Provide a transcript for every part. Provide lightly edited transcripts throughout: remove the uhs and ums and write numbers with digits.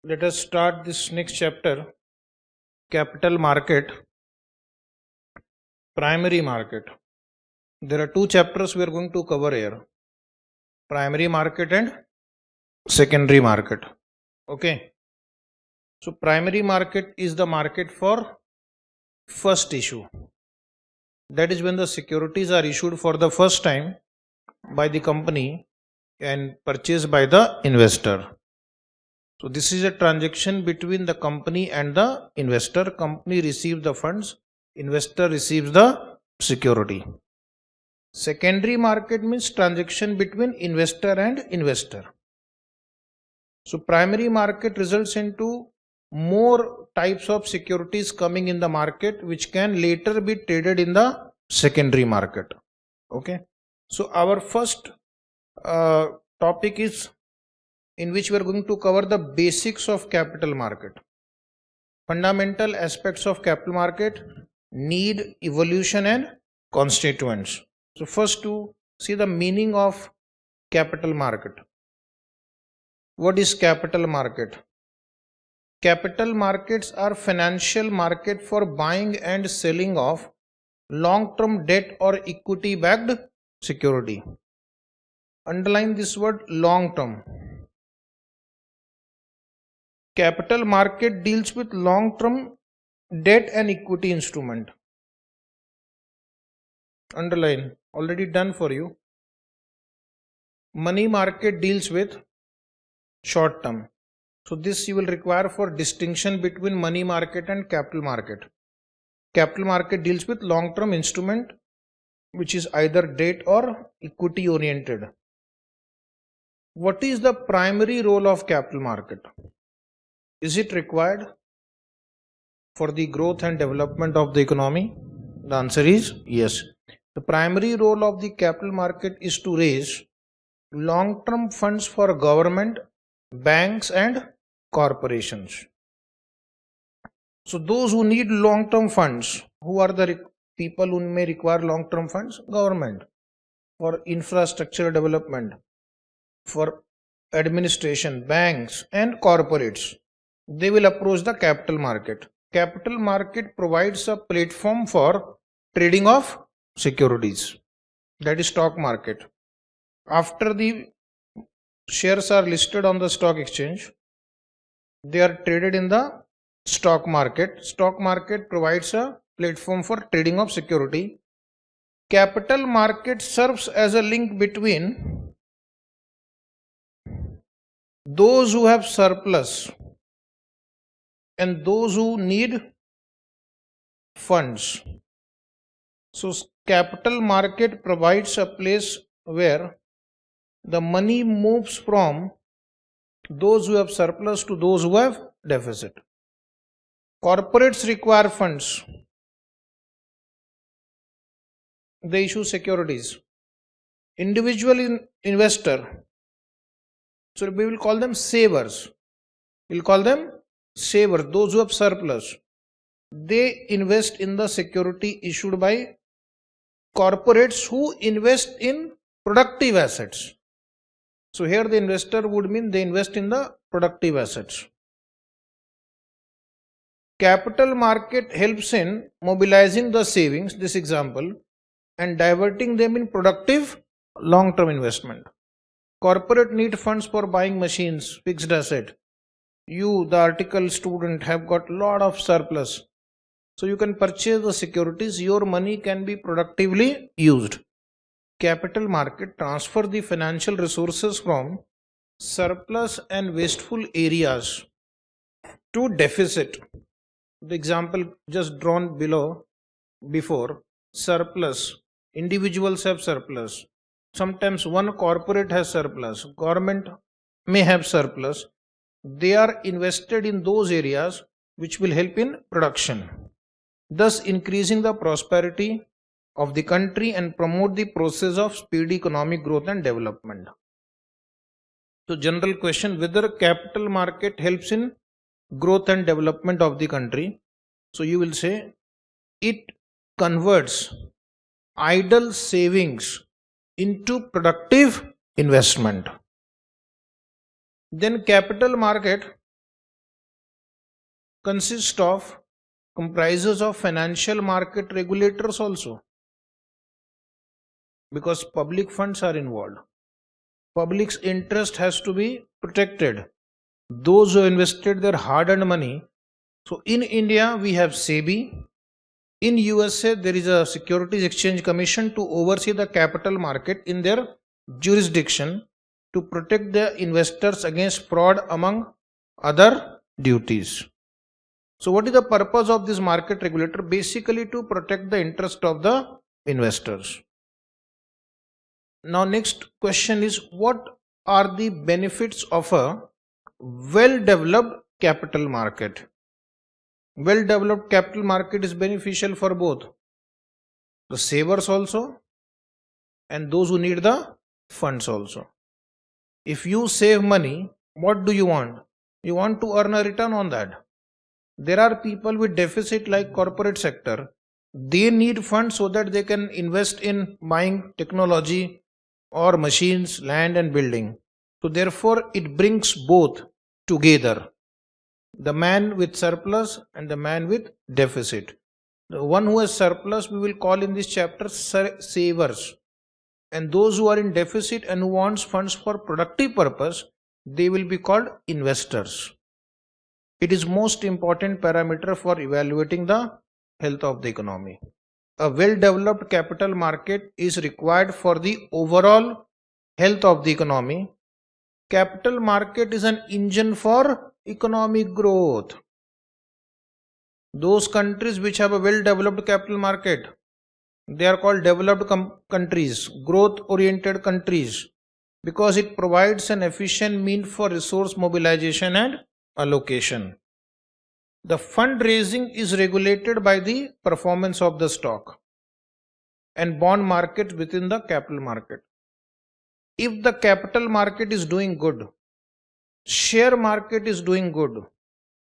Let us start this next chapter, capital market, primary market. There are two chapters we are going to cover here, primary market and secondary market. Okay. So primary market is the market for first issue. That is when the securities are issued for the first time by the company and purchased by the investor. So this is a transaction between the company and the investor. Company receives the funds, investor receives the security. Secondary market means transaction between investor and investor. So primary market results into more types of securities coming in the market which can later be traded in the secondary market. Okay. So our first topic is in which we are going to cover the basics of capital market, fundamental aspects of capital market, need, evolution and constituents. So first to see the meaning of capital market. What is capital market? Capital markets are financial market for buying and selling of long-term debt or equity-backed security. Underline this word long-term. Capital market deals with long-term debt and equity instrument. Underline, already done for you. Money market deals with short term. So this you will require for distinction between money market and capital market. Capital market deals with long-term instrument which is either debt or equity oriented. What is the primary role of capital market? Is it required for the growth and development of the economy? The answer is yes. The primary role of the capital market is to raise long-term funds for government, banks and corporations. So those who need long-term funds, who are the people who may require long-term funds? Government, for infrastructure development, for administration, banks and corporates. They will approach the capital market. Capital market provides a platform for trading of securities, that is stock market. After the shares are listed on the stock exchange, they are traded in the stock market. Stock market provides a platform for trading of security. Capital market serves as a link between those who have surplus and those who need funds. So capital market provides a place where the money moves from those who have surplus to those who have deficit. Corporates require funds. They issue securities. Individual investor, so we will call them savers. We will call them savers, those who have surplus. They invest in the security issued by corporates who invest in productive assets. So here the investor would mean they invest in the productive assets. Capital market helps in mobilizing the savings, this example, and diverting them in productive long-term investment. Corporate need funds for buying machines, fixed asset. You, the article student, have got lot of surplus. So you can purchase the securities, your money can be productively used. Capital market transfer the financial resources from surplus and wasteful areas to deficit. The example just drawn below before, surplus. Individuals have surplus. Sometimes one corporate has surplus. Government may have surplus. They are invested in those areas which will help in production, thus increasing the prosperity of the country and promote the process of speedy economic growth and development. So general question, whether capital market helps in growth and development of the country. So you will say it converts idle savings into productive investment. Then capital market comprises of financial market regulators also, because public funds are involved. Public's interest has to be protected. Those who invested their hard-earned money. So in India we have SEBI. In USA there is a Securities Exchange Commission to oversee the capital market in their jurisdiction to protect the investors against fraud among other duties. So what is the purpose of this market regulator? Basically to protect the interest of the investors. Now next question is, what are the benefits of a well-developed capital market? Well-developed capital market is beneficial for both the savers also and those who need the funds also. If you save money, what do you want? You want to earn a return on that. There are people with deficit like corporate sector. They need funds so that they can invest in buying technology or machines, land and building. So therefore it brings both together. The man with surplus and the man with deficit. The one who has surplus we will call in this chapter savers. And those who are in deficit and who wants funds for productive purpose, they will be called investors. It is most important parameter for evaluating the health of the economy. A well-developed capital market is required for the overall health of the economy. Capital market is an engine for economic growth. Those countries which have a well-developed capital market, they are called developed countries, growth-oriented countries, because it provides an efficient means for resource mobilization and allocation. The fundraising is regulated by the performance of the stock and bond market within the capital market. If the capital market is doing good, share market is doing good,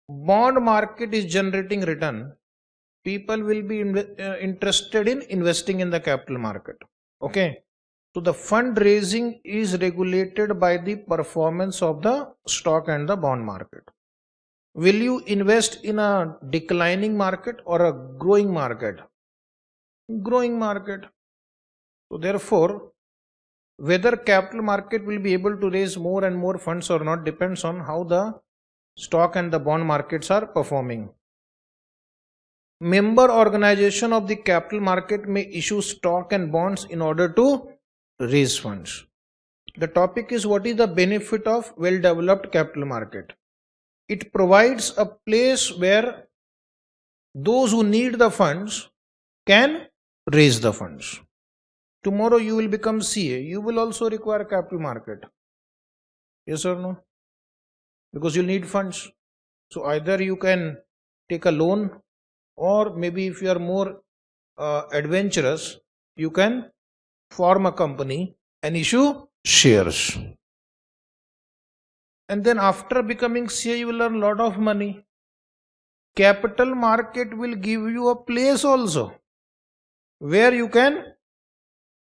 bond market is generating return, people will be interested in investing in the capital market. Okay. So the fundraising is regulated by the performance of the stock and the bond market. Will you invest in a declining market or a growing market? Growing market. So therefore, whether capital market will be able to raise more and more funds or not depends on how the stock and the bond markets are performing. Member organization of the capital market may issue stock and bonds in order to raise funds. The topic is, what is the benefit of well-developed capital market? It provides a place where those who need the funds can raise the funds. Tomorrow you will become CA, you will also require capital market. Yes or no? Because you need funds. So either you can take a loan, or maybe if you are more adventurous, you can form a company and issue shares. And then after becoming CA, you will earn a lot of money. Capital market will give you a place also where you can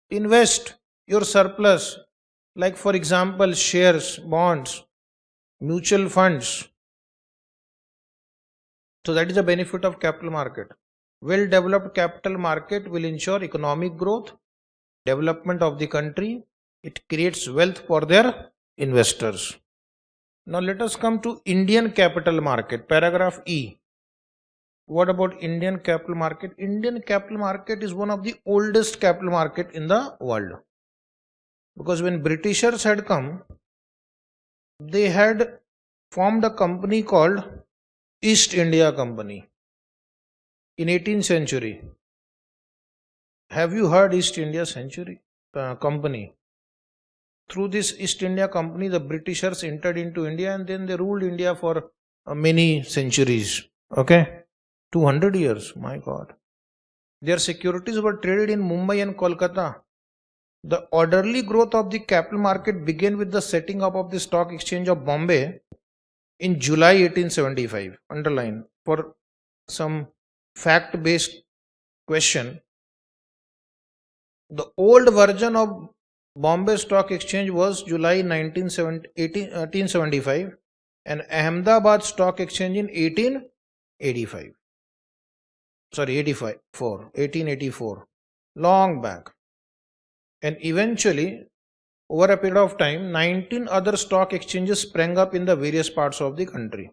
invest your surplus, like for example shares, bonds, mutual funds. So that is the benefit of capital market. Well-developed capital market will ensure economic growth, development of the country. It creates wealth for their investors. Now let us come to Indian capital market, paragraph E. What about Indian capital market? Indian capital market is one of the oldest capital market in the world. Because when Britishers had come, they had formed a company called East India Company in 18th century. Have you heard East India Company? Through this East India Company, the Britishers entered into India and then they ruled India for many centuries. Okay, 200 years, my God. Their securities were traded in Mumbai and Kolkata. The orderly growth of the capital market began with the setting up of the Stock Exchange of Bombay in July 1875. Underline for some fact-based question. The old version of Bombay Stock Exchange was July 1875 and Ahmedabad Stock Exchange in 85. Sorry, 1884. Long back. And eventually, over a period of time, 19 other stock exchanges sprang up in the various parts of the country.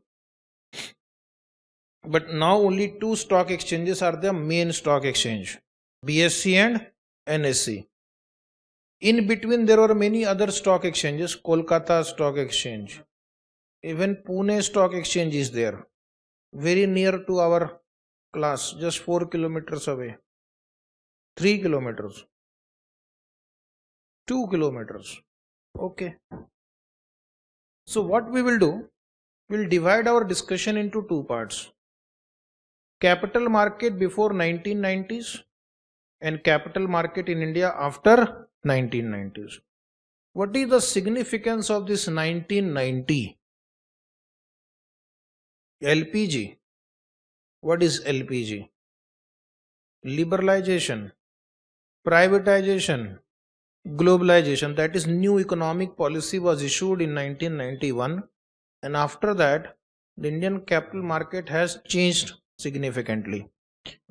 But now only 2 stock exchanges are the main stock exchange, BSE and NSE. In between, there were many other stock exchanges, Kolkata Stock Exchange, even Pune Stock Exchange is there, very near to our class, just 4 kilometers away, 3 kilometers, 2 kilometers. Okay. So what we will do, we'll divide our discussion into 2 parts. Capital market before 1990s and capital market in India after 1990s. What is the significance of this 1990? LPG. What is LPG? Liberalization, privatization, globalization. That is, new economic policy was issued in 1991, and after that the Indian capital market has changed significantly.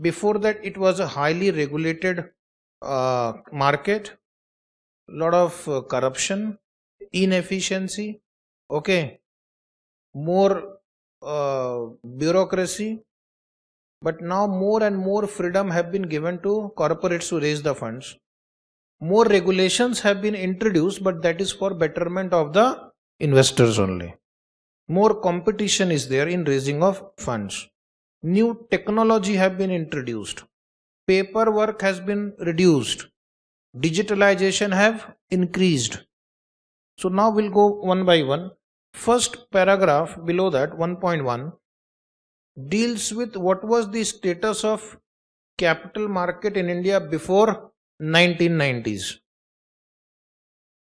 Before that, it was a highly regulated market, lot of corruption, inefficiency, okay, more bureaucracy. But now more and more freedom have been given to corporates to raise the funds. More regulations have been introduced, but that is for betterment of the investors only. More competition is there in raising of funds. New technology have been introduced. Paperwork has been reduced. Digitalization have increased. So now we'll go one by one. First paragraph below that, 1.1, deals with what was the status of capital market in India before 1990s.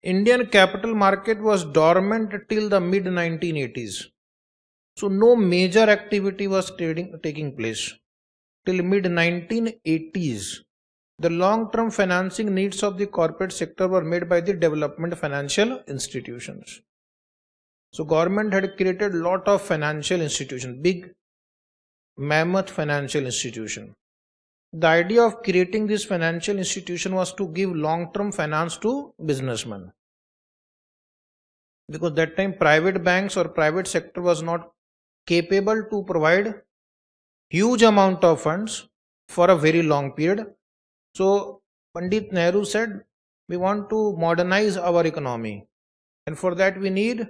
Indian capital market was dormant till the mid 1980s. So no major activity was taking place till mid 1980s. The long-term financing needs of the corporate sector were met by the development financial institutions. So government had created lot of financial institutions, big mammoth financial institution. The idea of creating this financial institution was to give long-term finance to businessmen, because that time private banks or private sector was not capable to provide huge amount of funds for a very long period. So Pandit Nehru said, we want to modernize our economy, and for that we need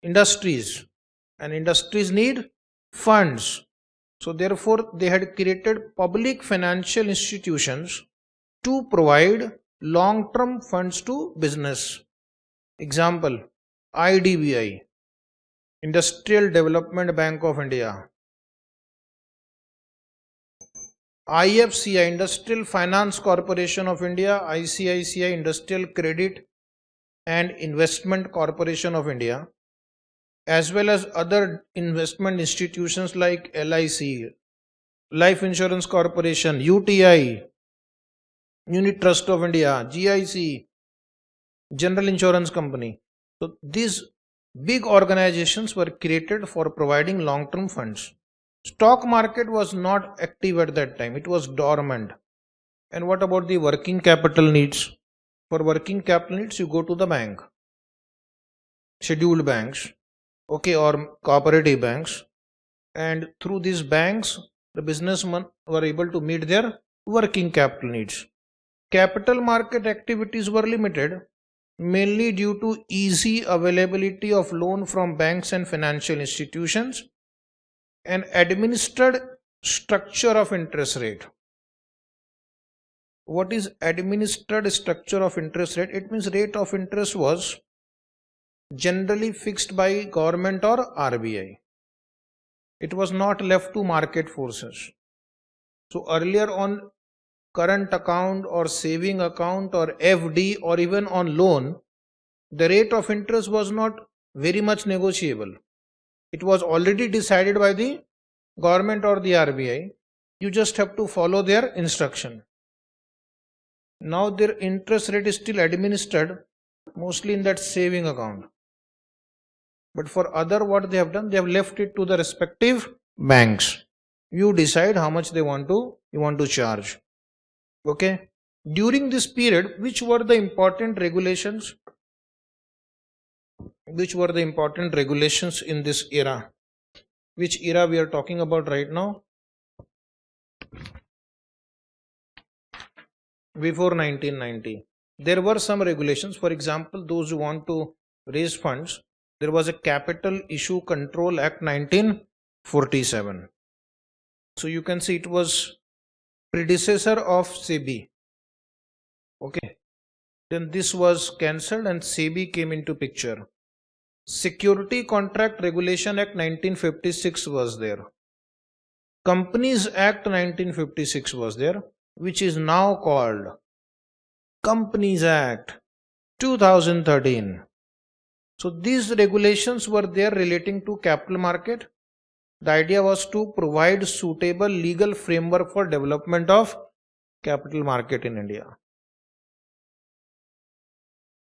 industries, and industries need funds. So therefore they had created public financial institutions to provide long-term funds to business. Example, IDBI, Industrial Development Bank of India, IFCI, Industrial Finance Corporation of India, ICICI, Industrial Credit and Investment Corporation of India, as well as other investment institutions like LIC, Life Insurance Corporation, UTI, Unit Trust of India, GIC, General Insurance Company. So these big organizations were created for providing long-term funds. Stock market was not active at that time, it was dormant. And what about the working capital needs? For working capital needs, you go to the bank, scheduled banks, okay, or cooperative banks, and through these banks the businessmen were able to meet their working capital needs. Capital market activities were limited, mainly due to easy availability of loan from banks and financial institutions, and administered structure of interest rate. What is administered structure of interest rate? It means rate of interest was generally fixed by government or RBI. It was not left to market forces. So earlier on current account or saving account or FD or even on loan, the rate of interest was not very much negotiable. It was already decided by the government or the RBI. You just have to follow their instruction. Now their interest rate is still administered mostly in that saving account. But for other, what they have done, they have left it to the respective banks. You decide how much you want to charge. Okay. During this period, which were the important regulations? Which were the important regulations in this era? Which era we are talking about right now? Before 1990. There were some regulations. For example, those who want to raise funds, there was a Capital Issue Control Act 1947. So you can see it was predecessor of SEBI. Okay. Then this was cancelled and SEBI came into picture. Security Contract Regulation Act 1956 was there. Companies Act 1956 was there, which is now called Companies Act 2013. So these regulations were there relating to capital market. The idea was to provide suitable legal framework for development of capital market in India.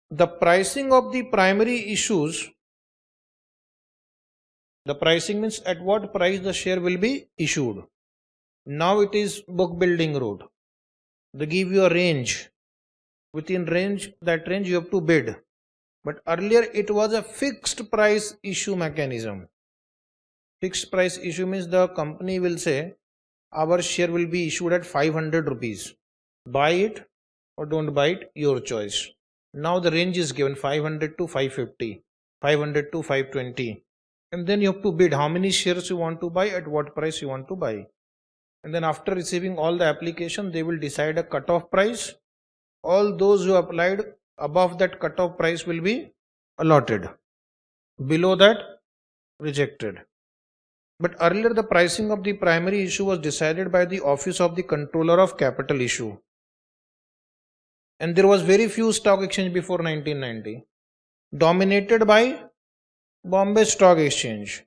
The pricing of the primary issues, the pricing means at what price the share will be issued. Now it is book building route. They give you a range. Within that range you have to bid. But earlier it was a fixed price issue mechanism. Fixed price issue means the company will say our share will be issued at 500 rupees. Buy it or don't buy it, your choice. Now the range is given 500 to 550, 500 to 520. And then you have to bid how many shares you want to buy, at what price you want to buy. And then after receiving all the application, they will decide a cutoff price. All those who applied above that cutoff price will be allotted. Below that, rejected. But earlier the pricing of the primary issue was decided by the Office of the Controller of Capital Issue. And there was very few stock exchange before 1990. Dominated by Bombay Stock Exchange.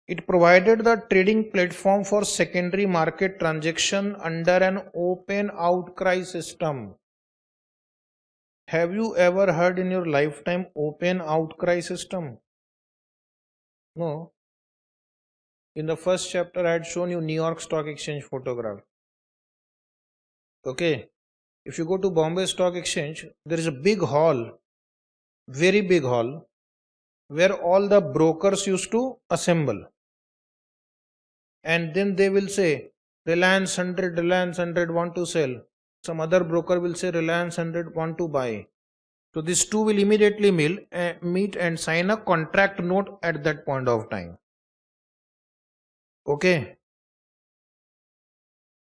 It provided the trading platform for secondary market transaction under an open outcry system. Have you ever heard in your lifetime open outcry system? No. In the first chapter I had shown you New York Stock Exchange photograph. Okay. If you go to Bombay Stock Exchange, there is a big hall, very big hall, where all the brokers used to assemble. And then they will say, Reliance 100 want to sell. Some other broker will say Reliance 100 want to buy. So these two will immediately meet and sign a contract note at that point of time. Okay.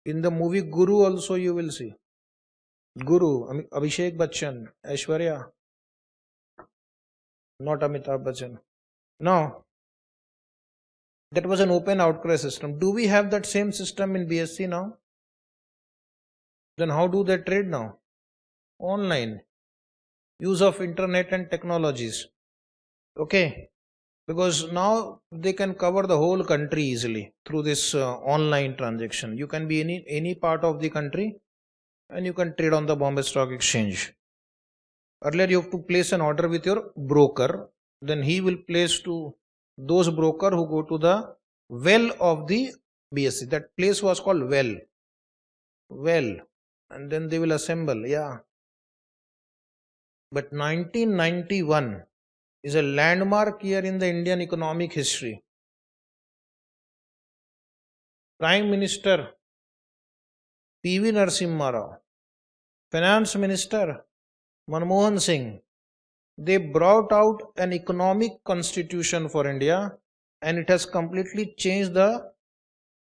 In the movie Guru also you will see. Guru, Abhishek Bachchan, Aishwarya. Not Amitabh Bachchan. No. That was an open outcry system. Do we have that same system in BSc now? Then how do they trade now? Online. Use of internet and technologies. Okay. Because now they can cover the whole country easily through this online transaction. You can be any part of the country and you can trade on the Bombay Stock Exchange. Earlier you have to place an order with your broker. Then he will place to those broker who go to the well of the BSc. That place was called well. Well. And then they will assemble. Yeah. But 1991 is a landmark year in the Indian economic history. Prime Minister P.V. Narasimha Rao, Finance Minister Manmohan Singh, they brought out an economic constitution for India and it has completely changed the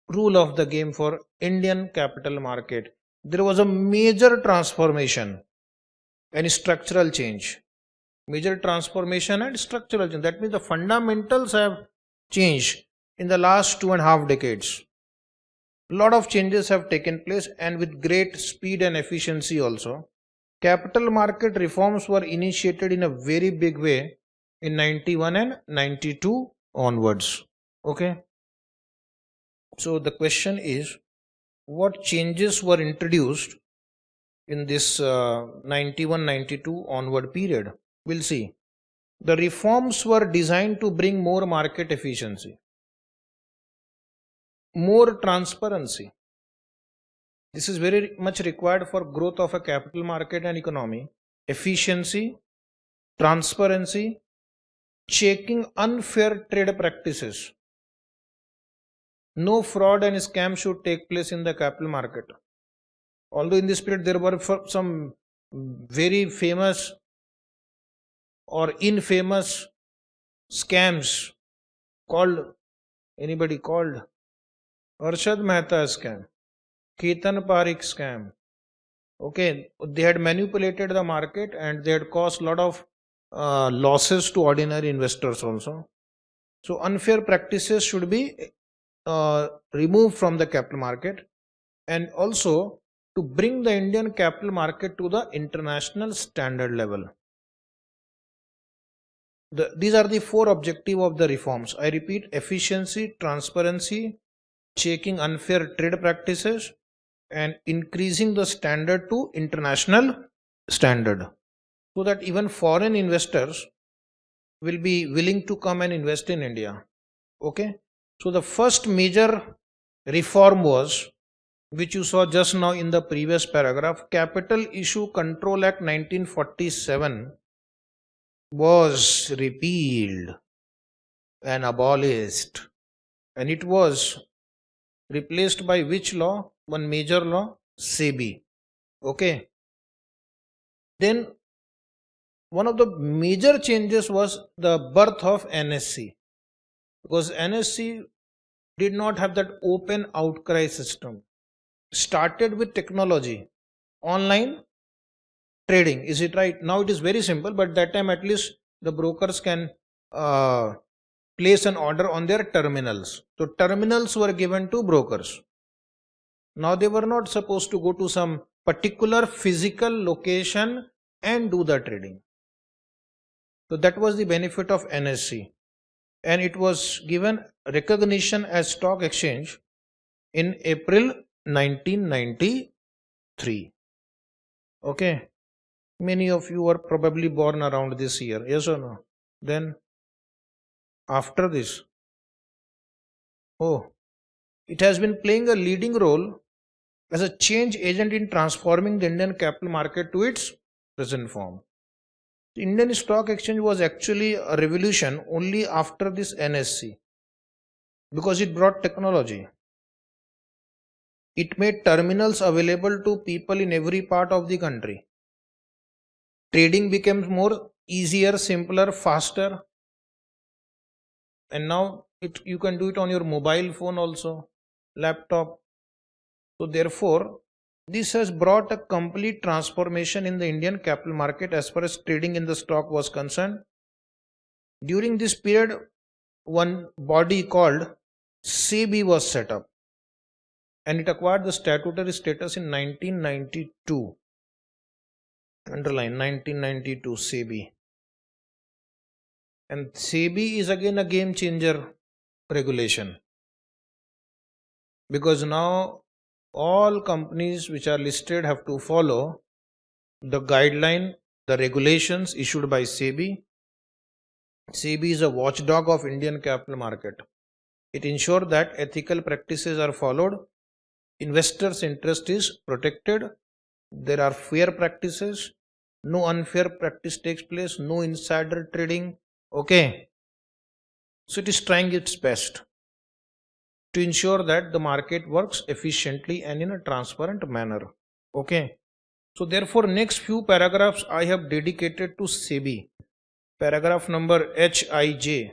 rule of the game for Indian capital market. There was a major transformation and structural change. Major transformation and structural change. That means the fundamentals have changed in the last 2.5 decades. A lot of changes have taken place and with great speed and efficiency also. Capital market reforms were initiated in a very big way in 91 and 92 onwards. Okay. So the question is, what changes were introduced in this 91-92 onward period? We'll see. The reforms were designed to bring more market efficiency. more transparency. This is very much required for growth of a capital market and economy. Efficiency, transparency, checking unfair trade practices. No fraud and scam should take place in the capital market. Although in this period there were some very famous or infamous scams called, anybody called? Arshad Mehta scam, Ketan Parikh scam. Okay, they had manipulated the market and they had caused a lot of losses to ordinary investors also. So unfair practices should be removed from the capital market, and also to bring the Indian capital market to the international standard level. These are the four objectives of the reforms. I repeat: efficiency, transparency, checking unfair trade practices, and increasing the standard to international standard, so that even foreign investors will be willing to come and invest in India. Okay, so the first major reform was, which you saw just now in the previous paragraph, Capital Issue Control Act 1947 was repealed and abolished, and it was replaced by which law? One major law, SEBI. Okay, then one of the major changes was the birth of NSE, because NSE did not have that open outcry system. Started with technology, online trading, is it right? Now it is very simple, but that time at least the brokers can place an order on their terminals. So terminals were given to brokers. Now they were not supposed to go to some particular physical location and do the trading. So that was the benefit of NSE, and it was given recognition as stock exchange in April 1993. Okay, many of you were probably born around this year, yes or no? Then after this, it has been playing a leading role as a change agent in transforming the Indian capital market to its present form. The Indian Stock Exchange was actually a revolution only after this NSE, because it brought technology. It made terminals available to people in every part of the country. Trading became more easier, simpler, faster, and now you can do it on your mobile phone also, laptop. So therefore, this has brought a complete transformation in the Indian capital market as far as trading in the stock was concerned. During this period, one body called SEBI was set up, and it acquired the statutory status in 1992. Underline 1992, SEBI. And SEBI is again a game changer regulation, because now all companies which are listed have to follow the guideline, the regulations issued by SEBI. SEBI is a watchdog of Indian capital market. It ensures that ethical practices are followed, investors' interest is protected, there are fair practices, no unfair practice takes place, no insider trading. Okay, so it is trying its best to ensure that the market works efficiently and in a transparent manner. Okay, so therefore next few paragraphs I have dedicated to SEBI. Paragraph number HIJ.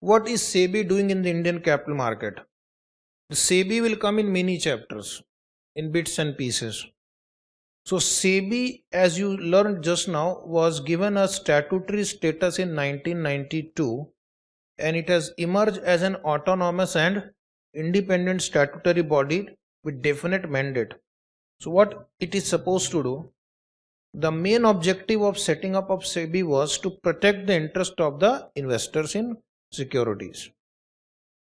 What is SEBI doing in the Indian capital market? The SEBI will come in many chapters, in bits and pieces. So SEBI, as you learned just now, was given a statutory status in 1992, and it has emerged as an autonomous and independent statutory body with definite mandate. So what it is supposed to do? The main objective of setting up of SEBI was to protect the interest of the investors in securities,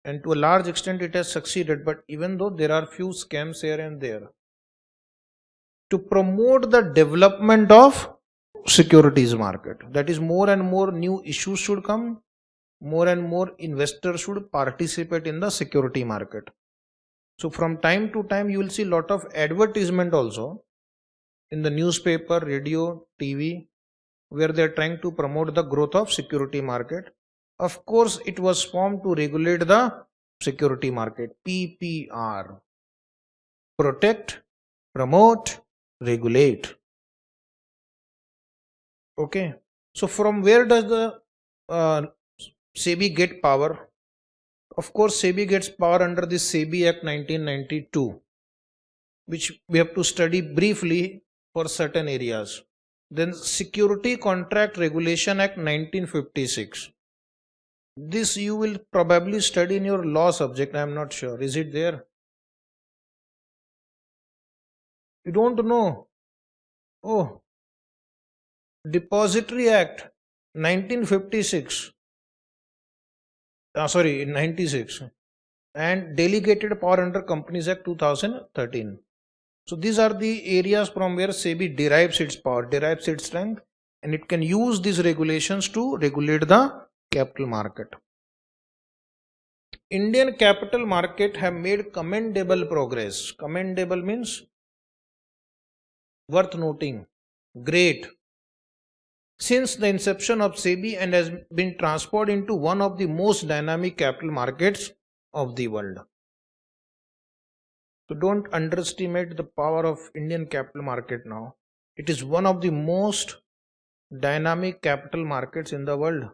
and to a large extent it has succeeded, but even though there are few scams here and there. To promote the development of securities market, that is, more and more new issues should come, more and more investors should participate in the security market. So from time to time you will see lot of advertisement also in the newspaper, radio, TV, where they are trying to promote the growth of security market. Of course, it was formed to regulate the security market. PPR. Protect, promote, regulate. Okay. So from where does the SEBI get power? Of course, SEBI gets power under the SEBI Act 1992, which we have to study briefly for certain areas. Then Security Contract Regulation Act 1956. This you will probably study in your law subject. I am not sure. Is it there? You don't know? Oh, Depository Act 1956. Sorry, 96. And Delegated Power under Companies Act 2013. So these are the areas from where SEBI derives its power, derives its strength, and it can use these regulations to regulate the capital market. Indian capital market have made commendable progress. Commendable means worth noting, great, since the inception of SEBI, and has been transformed into one of the most dynamic capital markets of the world. So don't underestimate the power of Indian capital market now. It is one of the most dynamic capital markets in the world.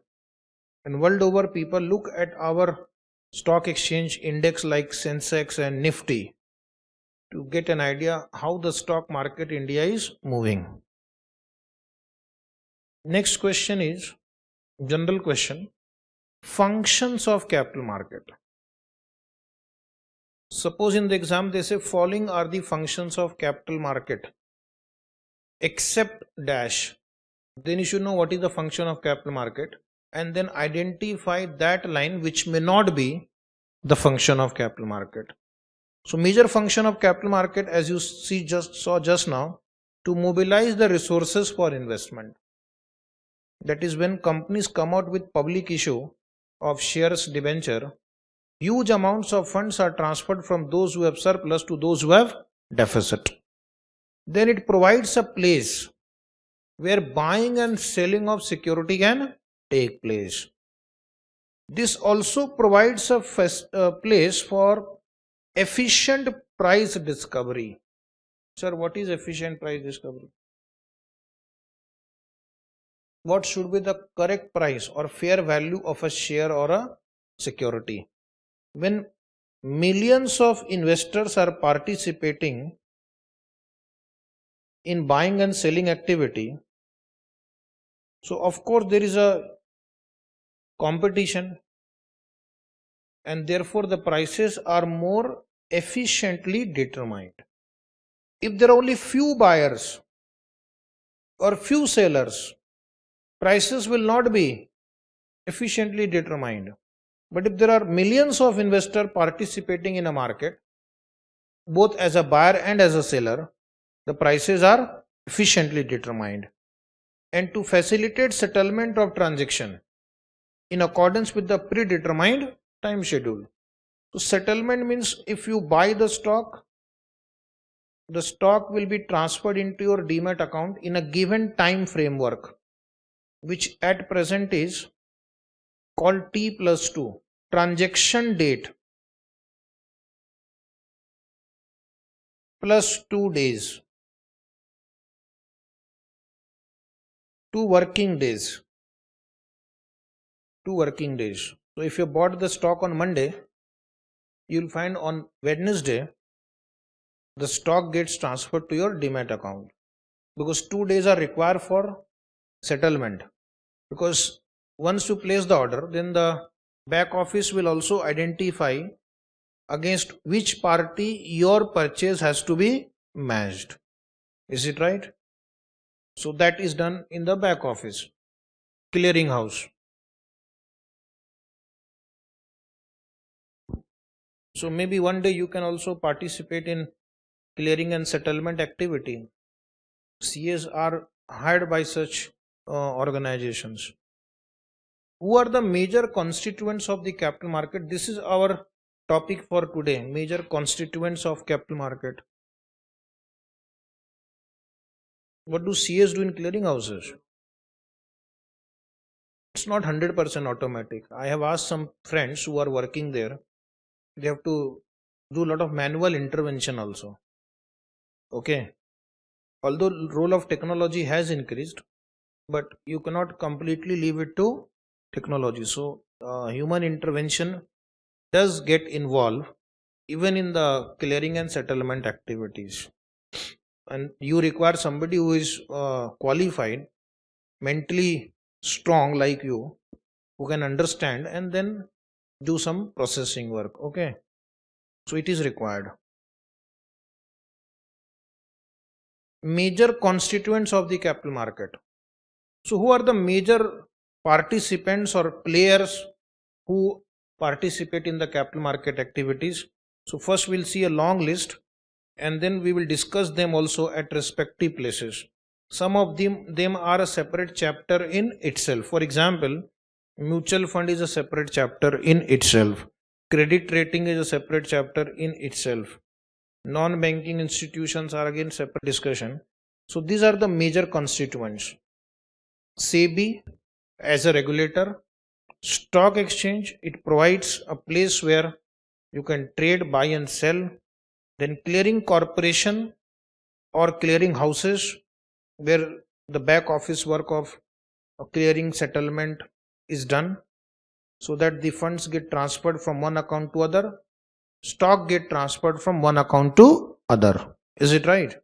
And world over, people look at our stock exchange index like Sensex and Nifty to get an idea how the stock market India is moving. Next question is general question. Functions of capital market. Suppose in the exam they say following are the functions of capital market except dash. Then you should know what is the function of capital market and then identify that line which may not be the function of capital market. So major function of capital market, as you saw just now, to mobilize the resources for investment. That is, when companies come out with public issue of shares debenture, huge amounts of funds are transferred from those who have surplus to those who have deficit. Then it provides a place where buying and selling of security can take place. This also provides a place for efficient price discovery. Sir, what is efficient price discovery? What should be the correct price or fair value of a share or a security? When millions of investors are participating in buying and selling activity, so of course there is a competition and therefore the prices are more efficiently determined. If there are only few buyers or few sellers, prices will not be efficiently determined. But if there are millions of investors participating in a market, both as a buyer and as a seller, the prices are efficiently determined. And to facilitate settlement of transaction in accordance with the predetermined time schedule. So settlement means if you buy the stock will be transferred into your demat account in a given time framework, which at present is called T+2, transaction date plus 2 days, 2 working days. So if you bought the stock on Monday, you will find on Wednesday the stock gets transferred to your demat account, because 2 days are required for settlement. Because once you place the order, then the back office will also identify against which party your purchase has to be matched. Is it right? So that is done in the back office, clearing house. So maybe one day you can also participate in clearing and settlement activity. CAs are hired by such organizations. who are the major constituents of the capital market? This is our topic for today, major constituents of capital market. What do CS do in clearing houses? It's not 100% automatic. I have asked some friends who are working there. They have to do a lot of manual intervention also. Okay. Although role of technology has increased, but you cannot completely leave it to technology. So human intervention does get involved even in the clearing and settlement activities. And you require somebody who is qualified, mentally strong like you, who can understand and then do some processing work. Okay. So it is required. Major constituents of the capital market. So who are the major participants or players who participate in the capital market activities? So first we'll see a long list and then we will discuss them also at respective places. Some of them are a separate chapter in itself. For example, mutual fund is a separate chapter in itself. Credit rating is a separate chapter in itself. Non-banking institutions are again separate discussion. So these are the major constituents. SEBI as a regulator, stock exchange, it provides a place where you can trade, buy and sell. Then clearing corporation or clearing houses, where the back office work of clearing settlement is done, so that the funds get transferred from one account to other, stock get transferred from one account to other. Is it right?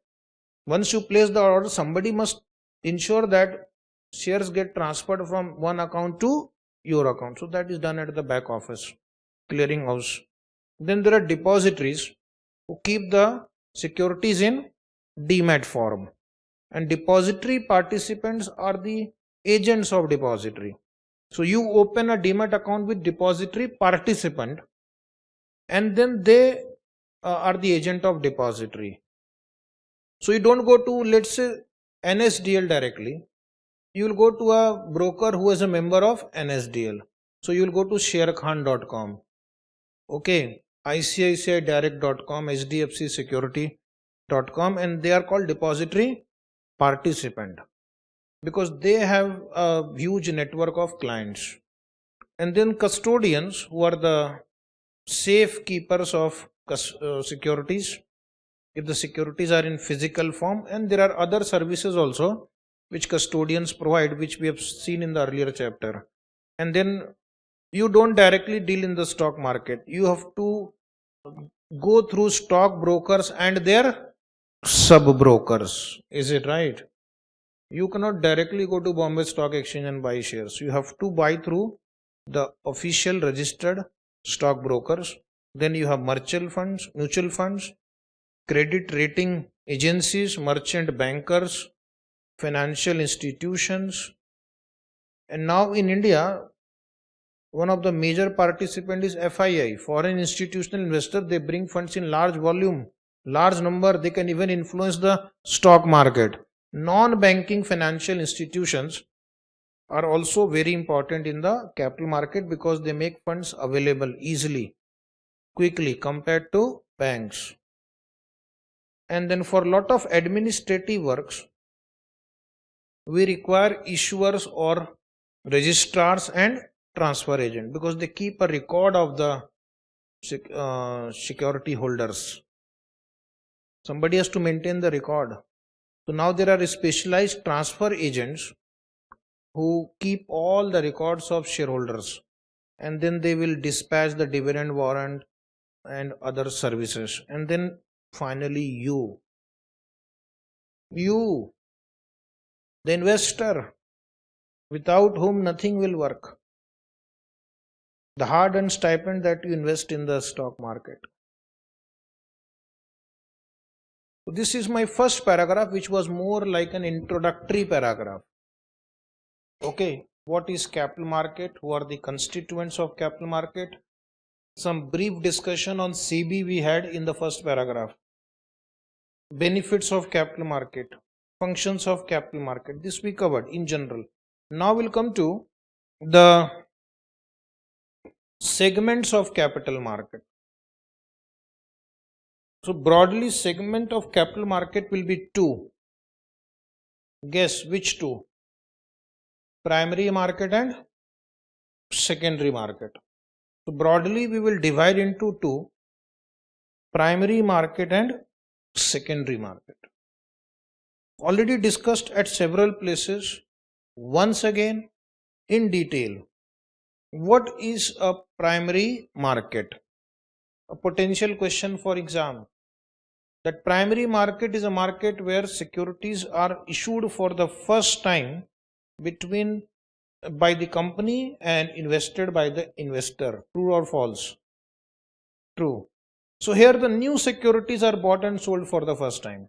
Once you place the order, somebody must ensure that shares get transferred from one account to your account. So that is done at the back office, clearing house. Then there are depositories who keep the securities in demat form, and depository participants are the agents of depository. So you open a demat account with depository participant and then they are the agent of depository. So you don't go to, let's say, NSDL directly. You will go to a broker who is a member of NSDL. So you will go to sharekhan.com. Okay, ICICIdirect.com, HDFCSecurity.com, and they are called depository participant because they have a huge network of clients. And then custodians, who are the safe keepers of securities, if the securities are in physical form, and there are other services also which custodians provide, which we have seen in the earlier chapter. And then you don't directly deal in the stock market. You have to go through stock brokers and their sub brokers. Is it right? You cannot directly go to Bombay Stock Exchange and buy shares. You have to buy through the official registered stock brokers. Then you have mutual funds, credit rating agencies, merchant bankers, financial institutions. And now in India, one of the major participants is FII, foreign institutional investor. They bring funds in large volume, large number. They can even influence the stock market. Non-banking financial institutions are also very important in the capital market because they make funds available easily, quickly compared to banks. And then for a lot of administrative works, we require issuers or registrars and transfer agent because they keep a record of the security holders. Somebody has to maintain the record. So now there are specialized transfer agents who keep all the records of shareholders, and then they will dispatch the dividend warrant and other services. And then finally you, the investor, without whom nothing will work, the hard-earned stipend that you invest in the stock market. So this is my first paragraph, which was more like an introductory paragraph. Okay, what is capital market? Who are the constituents of capital market? Some brief discussion on SEBI we had in the first paragraph. Benefits of capital market, functions of capital market, this we covered in general. Now we'll come to the segments of capital market. So broadly, segment of capital market will be two. Guess which two? Primary market and secondary market. So broadly, we will divide into two: primary market and secondary market. Already discussed at several places. Once again, in detail, what is a primary market? A potential question for exam. That primary market is a market where securities are issued for the first time by the company and invested by the investor. True or false? True. So here the new securities are bought and sold for the first time.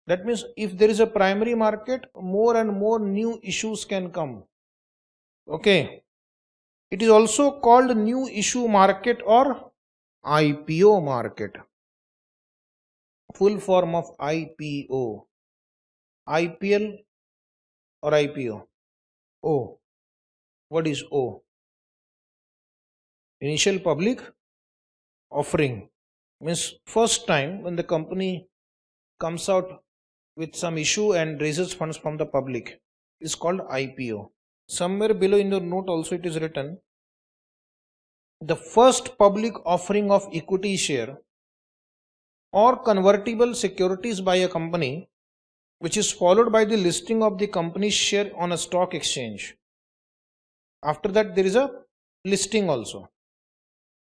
That means if there is a primary market, more and more new issues can come. Okay. It is also called new issue market or IPO market. Full form of IPO. IPL or IPO? O. What is O? Initial public offering. Means first time when the company comes out with some issue and raises funds from the public is called IPO. Somewhere below in your note also it is written, the first public offering of equity share or convertible securities by a company, which is followed by the listing of the company's share on a stock exchange. After that there is a listing also.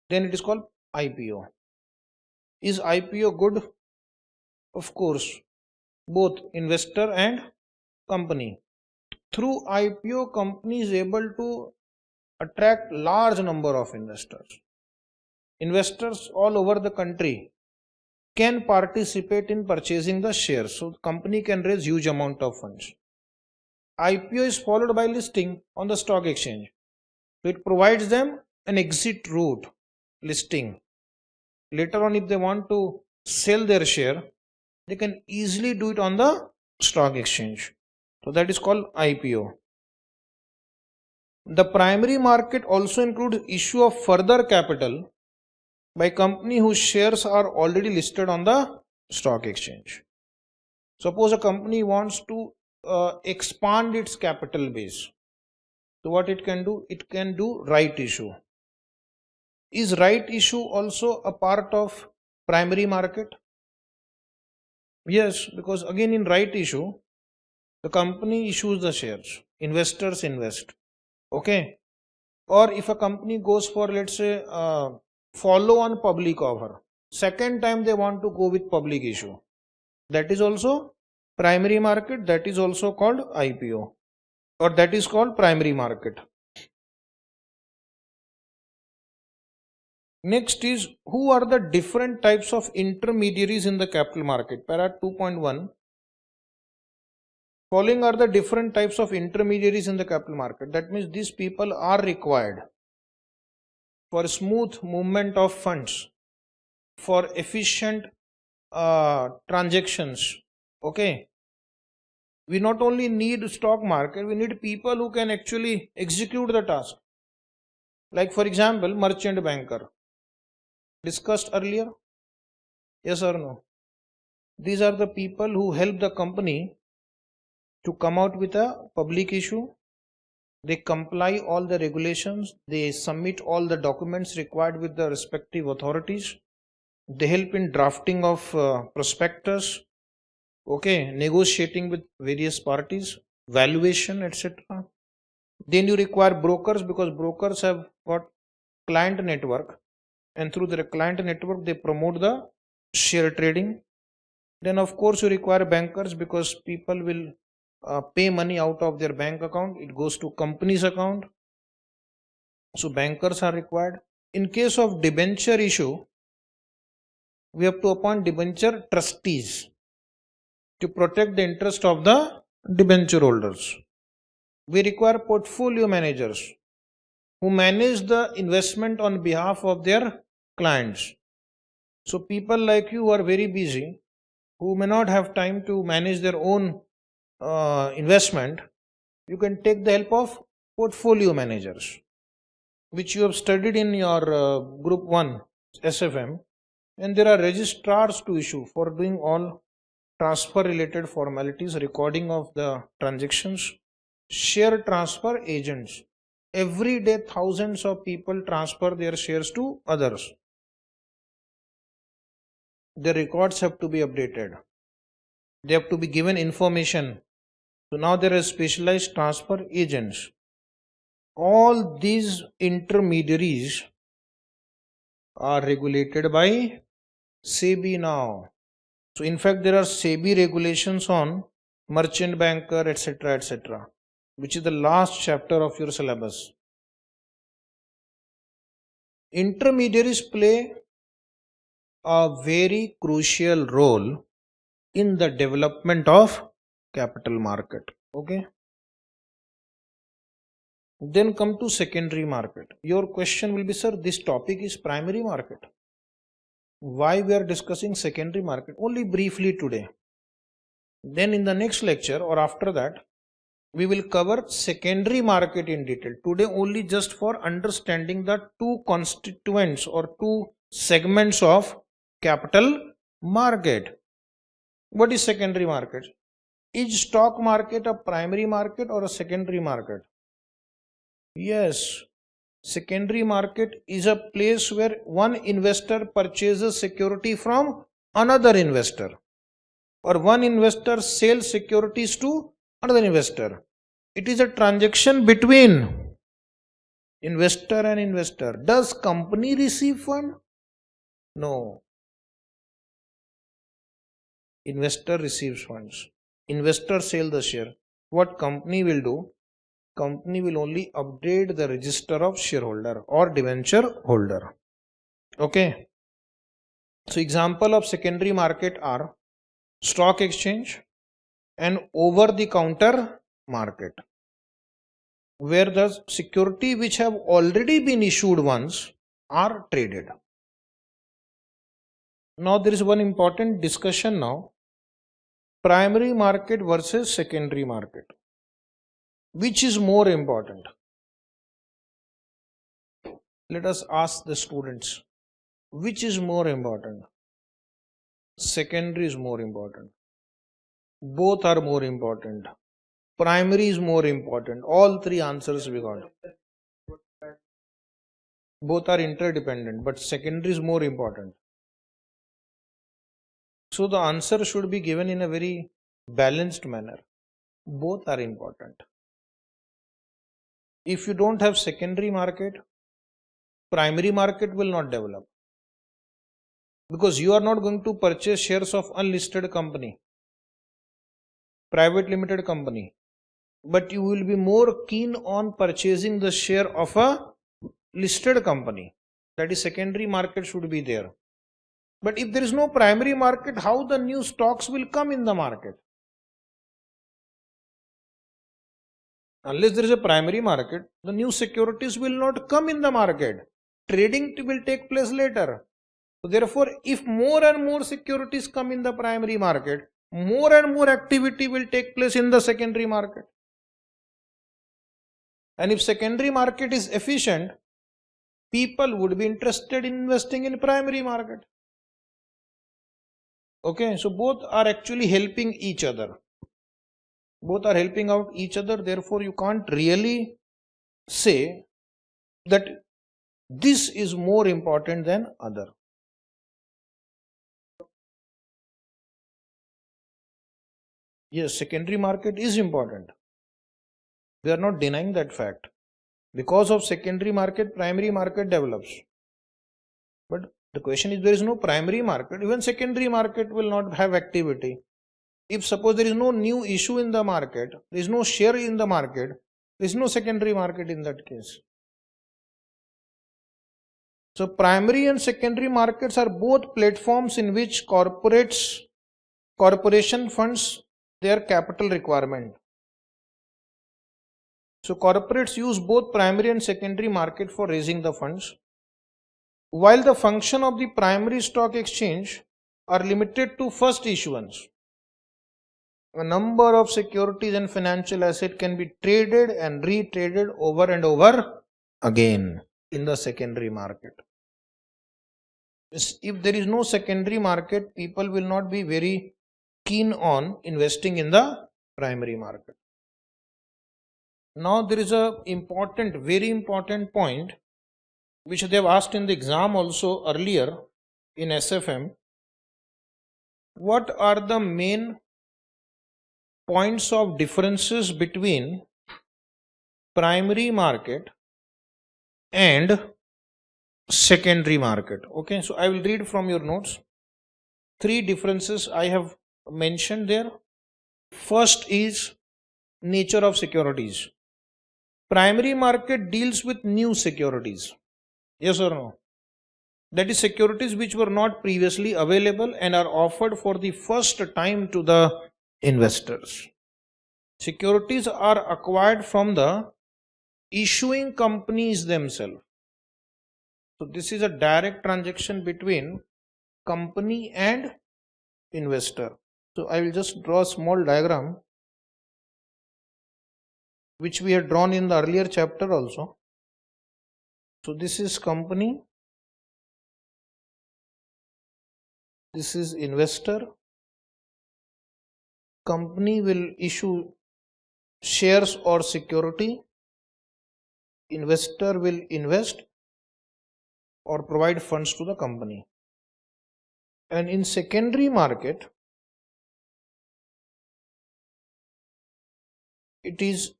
Then it is called IPO. Is IPO good? Of course, both investor and company. Through IPO, company is able to attract large number of investors. Investors all over the country can participate in purchasing the shares. So the company can raise huge amount of funds. IPO is followed by listing on the stock exchange. So it provides them an exit route, listing. Later on, if they want to sell their share, they can easily do it on the stock exchange. So that is called IPO. The primary market also includes issue of further capital by company whose shares are already listed on the stock exchange. Suppose a company wants to expand its capital base. So what it can do? It can do right issue. Is right issue also a part of primary market? Yes, because again in right issue, the company issues the shares, investors invest. Okay. Or if a company goes for, let's say, follow on public offer, second time they want to go with public issue, that is also primary market. That is also called IPO, or that is called primary market. Next is, who are the different types of intermediaries in the capital market? Para 2.1. Following are the different types of intermediaries in the capital market. That means these people are required for smooth movement of funds, for efficient transactions. Okay. We not only need stock market, we need people who can actually execute the task. Like for example, merchant banker. Discussed earlier? Yes or no? These are the people who help the company to come out with a public issue. They comply all the regulations. They submit all the documents required with the respective authorities. They help in drafting of prospectus. Okay, negotiating with various parties, valuation, etc. Then you require brokers, because brokers have got client network, and through their client network they promote the share trading. Then of course you require bankers, because people will pay money out of their bank account, it goes to company's account. So bankers are required. In case of debenture issue, we have to appoint debenture trustees to protect the interest of the debenture holders. We require portfolio managers who manage the investment on behalf of their clients. So people like you who are very busy, who may not have time to manage their own investment, you can take the help of portfolio managers. which you have studied in your group 1 SFM, and there are registrars to issue for doing all transfer related formalities, recording of the transactions, share transfer agents. Every day thousands of people transfer their shares to others. Their records have to be updated. They have to be given information. So now there are specialized transfer agents. All these intermediaries are regulated by SEBI now. So in fact there are SEBI regulations on merchant banker, etc., which is the last chapter of your syllabus. Intermediaries play a very crucial role in the development of capital market. Okay. Then come to secondary market. Your question will be, sir, this topic is primary market. Why we are discussing secondary market? Only briefly today. Then in the next lecture or after that, we will cover secondary market in detail. Today only just for understanding the two constituents or two segments of capital market. What is secondary market? Is stock market a primary market or a secondary market? Yes. Secondary market is a place where one investor purchases security from another investor, or one investor sells securities to another investor. It is a transaction between investor and investor. Does company receive fund? No. Investor receives funds. Investor sell the share. What company will do? Company will only update the register of shareholder or debenture holder. Okay. So example of secondary market are stock exchange and over the counter market, where the security which have already been issued once are traded. Now there is one important discussion now. Primary market versus secondary market. Which is more important? Let us ask the students. Which is more important? Secondary is more important. Both are more important. Primary is more important. All three answers we got. Both are interdependent, but secondary is more important. So the answer should be given in a very balanced manner. Both are important. If you don't have secondary market, primary market will not develop. Because you are not going to purchase shares of unlisted company, private limited company, but you will be more keen on purchasing the share of a listed company. That is, secondary market should be there. But if there is no primary market, how the new stocks will come in the market? Unless there is a primary market, the new securities will not come in the market. Trading will take place later. So therefore, if more and more securities come in the primary market, more and more activity will take place in the secondary market. And if secondary market is efficient, people would be interested in investing in primary market. Okay, so both are actually helping each other. Both are helping out each other. Therefore, you can't really say that this is more important than other. Yes, secondary market is important. We are not denying that fact. Because of secondary market, primary market develops. But the question is, there is no primary market, even secondary market will not have activity. If suppose there is no new issue in the market, there is no share in the market, there is no secondary market in that case. So primary and secondary markets are both platforms in which corporation funds their capital requirement. So corporates use both primary and secondary market for raising the funds. While the function of the primary stock exchange are limited to first issuance, a number of securities and financial assets can be traded and retraded over and over again. in the secondary market. If there is no secondary market, people will not be very keen on investing in the primary market. Now there is a very important point which they have asked in the exam also earlier in SFM. What are the main points of differences between primary market and secondary market? Okay, so I will read from your notes. 3 differences I have mentioned there. First is nature of securities. Primary market deals with new securities. Yes or no? That is securities which were not previously available and are offered for the first time to the investors. Securities are acquired from the issuing companies themselves. So this is a direct transaction between company and investor. So I will just draw a small diagram which we had drawn in the earlier chapter also. So this is company, this is investor. Company will issue shares or security, investor will invest or provide funds to the company. And in secondary market, it is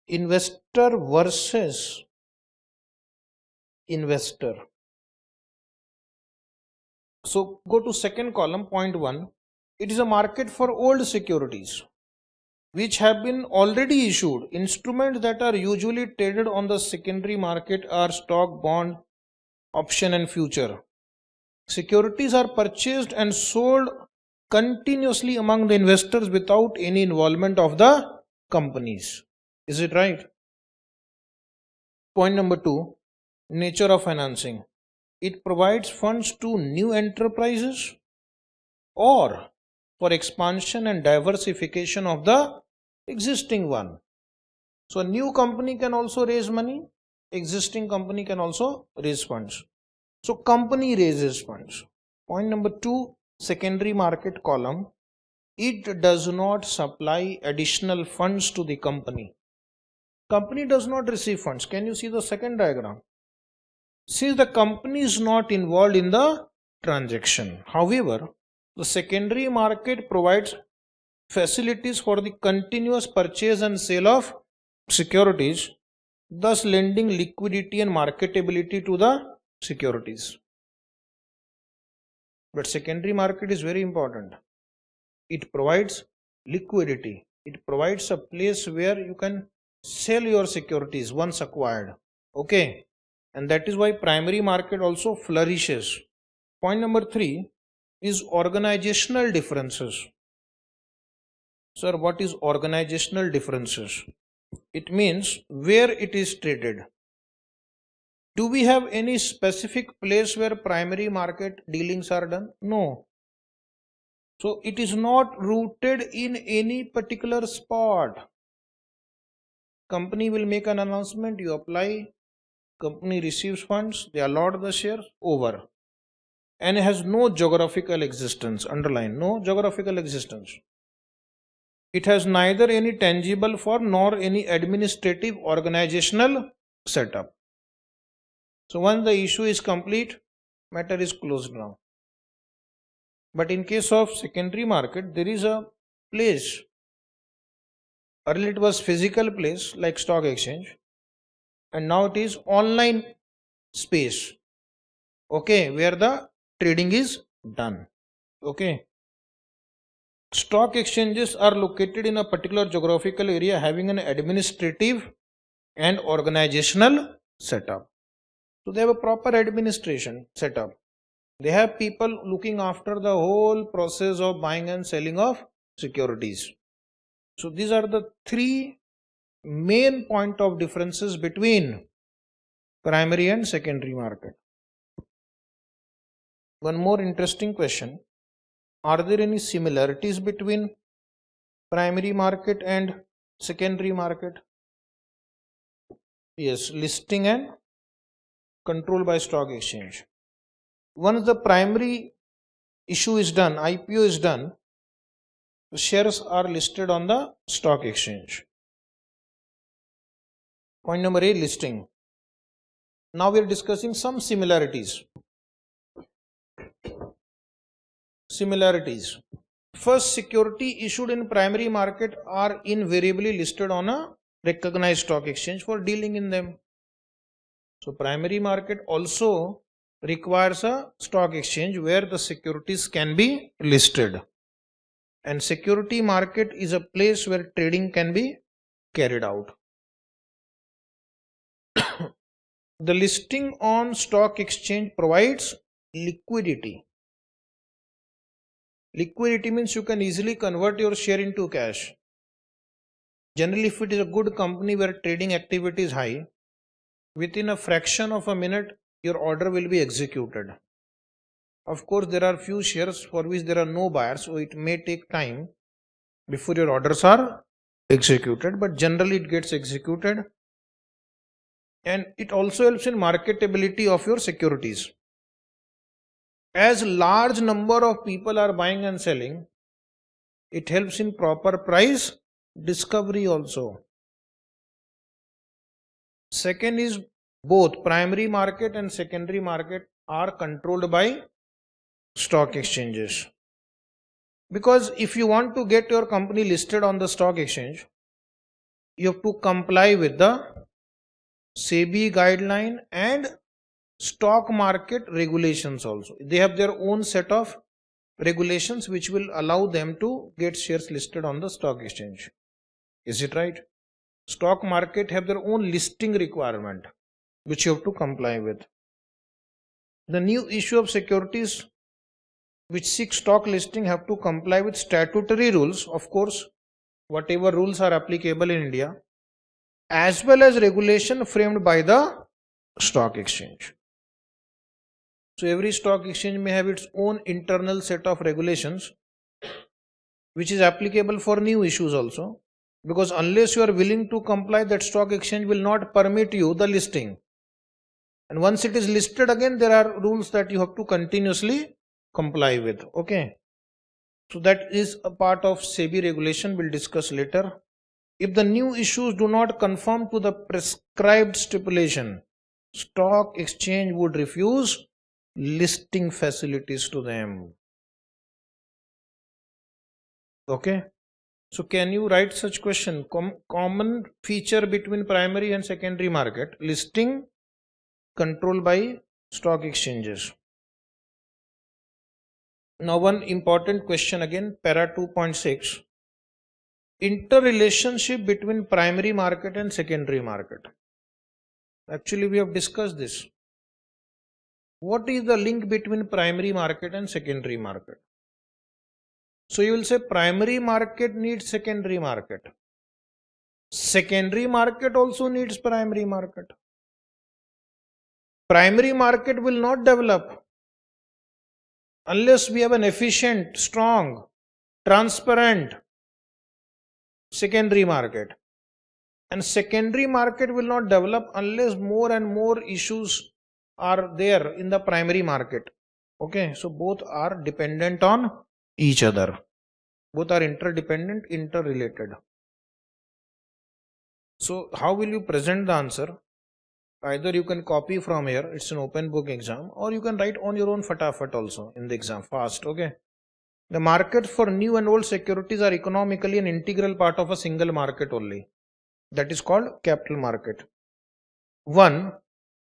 investor versus investor. So go to second column, point 1. It is a market for old securities which have been already issued. Instruments that are usually traded on the secondary market are stock, bond, option and future. Securities are purchased and sold continuously among the investors without any involvement of the companies. Is it right? Point number 2, nature of financing. It provides funds to new enterprises or for expansion and diversification of the existing one. So a new company can also raise money, existing company can also raise funds. So company raises funds. Point number 2, secondary market column. It does not supply additional funds to the company. Company does not receive funds. Can you see the second diagram? See, the company is not involved in the transaction. However, the secondary market provides facilities for the continuous purchase and sale of securities, thus lending liquidity and marketability to the securities. But secondary market is very important. It provides liquidity. It provides a place where you can sell your securities once acquired. Okay. And that is why primary market also flourishes. Point number 3 is organizational differences. Sir, what is organizational differences? It means where it is traded. Do we have any specific place where primary market dealings are done? No. So it is not rooted in any particular spot. Company will make an announcement, you apply, company receives funds, they allot the shares, over. And it has no geographical existence, underline, no geographical existence. It has neither any tangible form nor any administrative organizational setup. So once the issue is complete, matter is closed now. But in case of secondary market, there is a place. Earlier it was physical place like stock exchange, and now it is online space. Okay, where the trading is done. Okay. Stock exchanges are located in a particular geographical area having an administrative and organizational setup. So they have a proper administration setup. They have people looking after the whole process of buying and selling of securities. So these are the 3 main point of differences between primary and secondary market. One more interesting question. Are there any similarities between primary market and secondary market? Yes, listing and control by stock exchange. Once the primary issue is done, IPO is done, the shares are listed on the stock exchange. Point number 8, listing. Now we are discussing some similarities. First, security issued in primary market are invariably listed on a recognized stock exchange for dealing in them. So primary market also requires a stock exchange where the securities can be listed. And security market is a place where trading can be carried out. The listing on stock exchange provides liquidity. Liquidity means you can easily convert your share into cash. Generally, if it is a good company where trading activity is high, within a fraction of a minute, your order will be executed. Of course, there are few shares for which there are no buyers, so it may take time before your orders are executed, but generally it gets executed. And it also helps in marketability of your securities. As large number of people are buying and selling, it helps in proper price discovery also. Second is both primary market and secondary market are controlled by stock exchanges. Because if you want to get your company listed on the stock exchange, you have to comply with the SEBI guideline and stock market regulations also. They have their own set of regulations which will allow them to get shares listed on the stock exchange. Is it right? Stock market have their own listing requirement which you have to comply with. The new issue of securities which seek stock listing have to comply with statutory rules, of course, whatever rules are applicable in India, as well as regulation framed by the stock exchange. So every stock exchange may have its own internal set of regulations which is applicable for new issues also, because unless you are willing to comply, that stock exchange will not permit you the listing. And once it is listed again, there are rules that you have to continuously comply with. Okay. So that is a part of SEBI regulation, we'll discuss later. If the new issues do not conform to the prescribed stipulation, stock exchange would refuse listing facilities to them. Okay. So can you write such question? Common feature between primary and secondary market, listing controlled by stock exchanges. Now one important question again, para 2.6. Interrelationship between primary market and secondary market. Actually, we have discussed this. What is the link between primary market and secondary market? So you will say primary market needs secondary market. Secondary market also needs primary market. Primary market will not develop unless we have an efficient, strong, transparent secondary market. And secondary market will not develop unless more and more issues are there in the primary market. Okay, so both are dependent on each other. Both are interdependent, interrelated. So how will you present the answer? Either you can copy from here, it's an open book exam, or you can write on your own fatafat also in the exam, fast. Okay. The markets for new and old securities are economically an integral part of a single market only. That is called capital market. 1.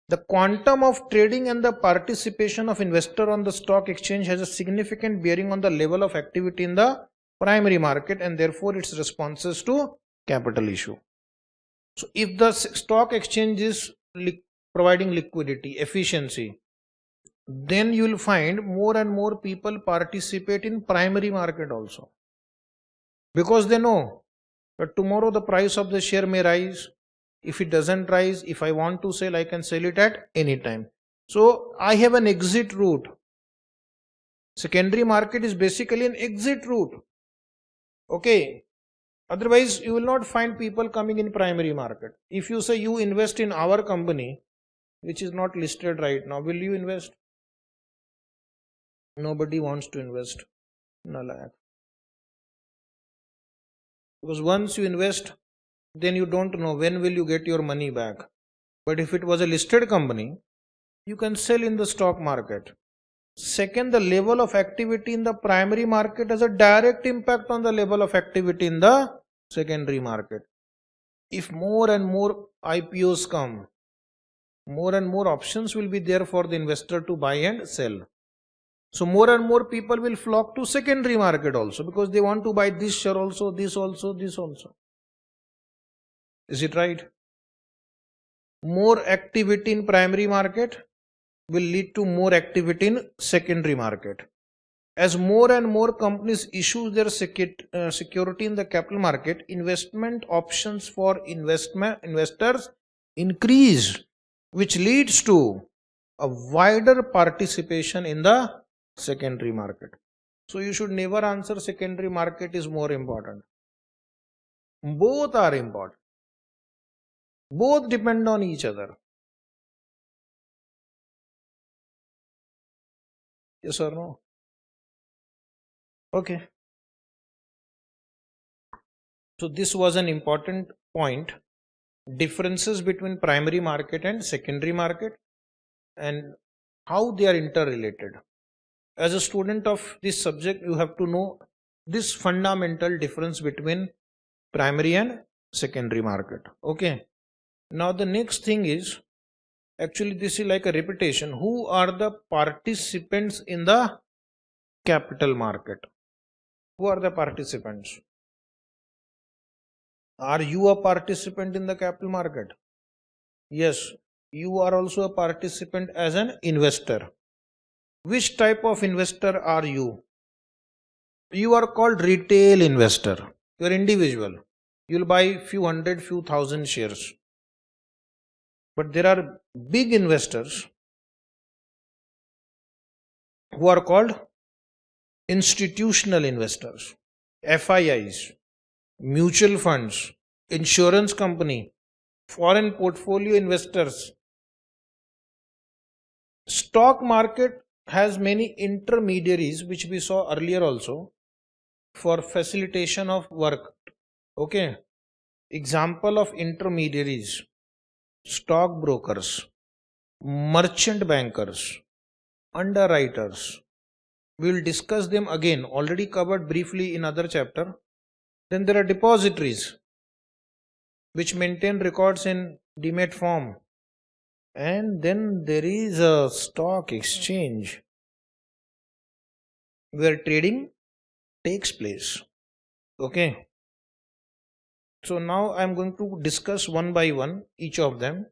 The quantum of trading and the participation of investor on the stock exchange has a significant bearing on the level of activity in the primary market and therefore its responses to capital issue. So if the stock exchange is providing liquidity, efficiency, then you will find more and more people participate in primary market also, because they know that tomorrow the price of the share may rise. If it doesn't rise, if I want to sell, I can sell it at any time. So I have an exit route. Secondary market is basically an exit route. Okay, Otherwise, you will not find people coming in primary market. If you say you invest in our company, which is not listed right now, will you invest? Nobody wants to invest. Nalayak. Because once you invest, then you don't know when will you get your money back. But if it was a listed company, you can sell in the stock market. Second, the level of activity in the primary market has a direct impact on the level of activity in the secondary market. If more and more IPOs come, more and more options will be there for the investor to buy and sell. So more and more people will flock to secondary market also, because they want to buy this share also, this also, this also. Is it right? More activity in primary market will lead to more activity in secondary market. As more and more companies issue their security in the capital market, investment options for investors increase, which leads to a wider participation in the secondary market. So you should never answer secondary market is more important. Both are important. Both depend on each other. Yes or no? Okay. So this was an important point. Differences between primary market and secondary market and how they are interrelated. As a student of this subject, you have to know this fundamental difference between primary and secondary market. Okay. Now the next thing is, actually this is like a repetition. Who are the participants in the capital market? Who are the participants? Are you a participant in the capital market? Yes, you are also a participant as an investor. Which type of investor are you? You are called retail investor. You are individual. You will buy few hundred, few thousand shares. But there are big investors who are called institutional investors, FIIs, mutual funds, insurance company, foreign portfolio investors. Stock market has many intermediaries, which we saw earlier also, for facilitation of work. Okay. Example of intermediaries: stock brokers, merchant bankers, underwriters. We will discuss them again, already covered briefly in other chapter. Then there are depositories, which maintain records in demat form. And then there is a stock exchange where trading takes place. Okay. So now I am going to discuss one by one each of them.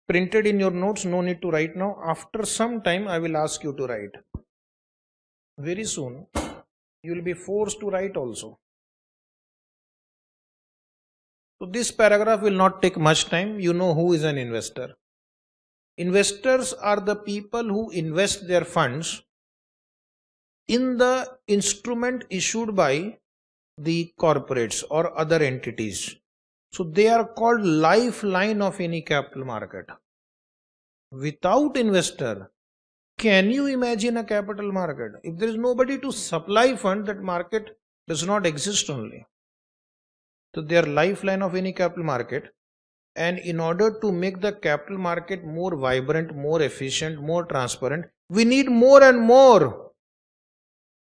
Printed in your notes, no need to write now. After some time I will ask you to write. Very soon you will be forced to write also. So this paragraph will not take much time. You know who is an investor. Investors are the people who invest their funds in the instrument issued by the corporates or other entities. So they are called lifeline of any capital market. Without investor, can you imagine a capital market? If there is nobody to supply fund, that market does not exist only. So they are lifeline of any capital market. And in order to make the capital market more vibrant, more efficient, more transparent, we need more and more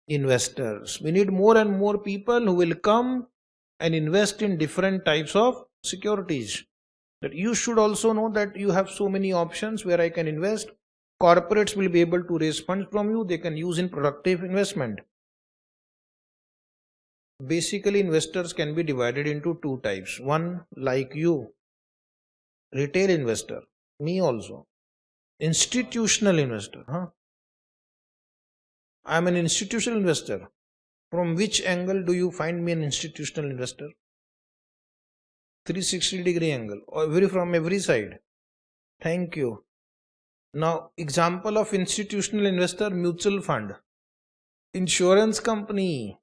investors. We need more and more people who will come and invest in different types of securities. That you should also know that you have so many options where I can invest. Corporates will be able to raise funds from you. They can use in productive investment. Basically, investors can be divided into two types. One, like you, retail investor, me also. Institutional investor. I am an institutional investor. From which angle do you find me an institutional investor? 360-degree angle, or from every side. Thank you. Now, example of institutional investor: mutual fund, insurance company,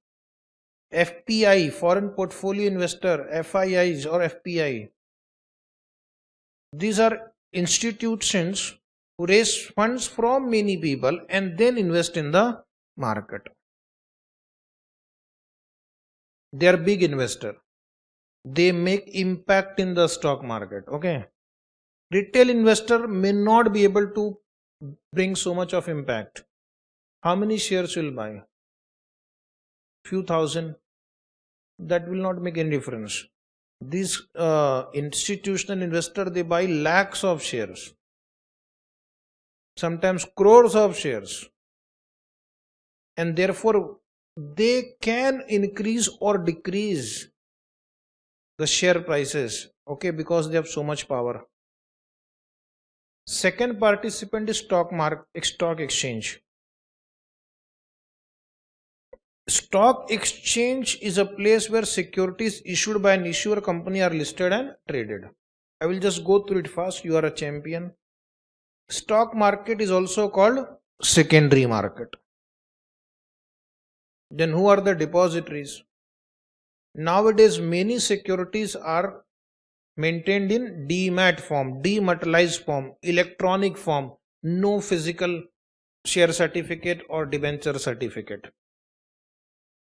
FPI, foreign portfolio investor, FIIs or FPI. These are institutions who raise funds from many people and then invest in the market. They are big investor. They make impact in the stock market. Okay. Retail investor may not be able to bring so much of impact. How many shares will buy? Few thousand. That will not make any difference. These institutional investor, they buy lakhs of shares, sometimes crores of shares, and therefore they can increase or decrease the share prices, okay, because they have so much power. Second participant is stock exchange. Stock exchange is a place where securities issued by an issuer company are listed and traded. I will just go through it fast. You are a champion. Stock market is also called secondary market. Then who are the depositories? Nowadays many securities are maintained in demat form, dematerialized form, electronic form, no physical share certificate or debenture certificate.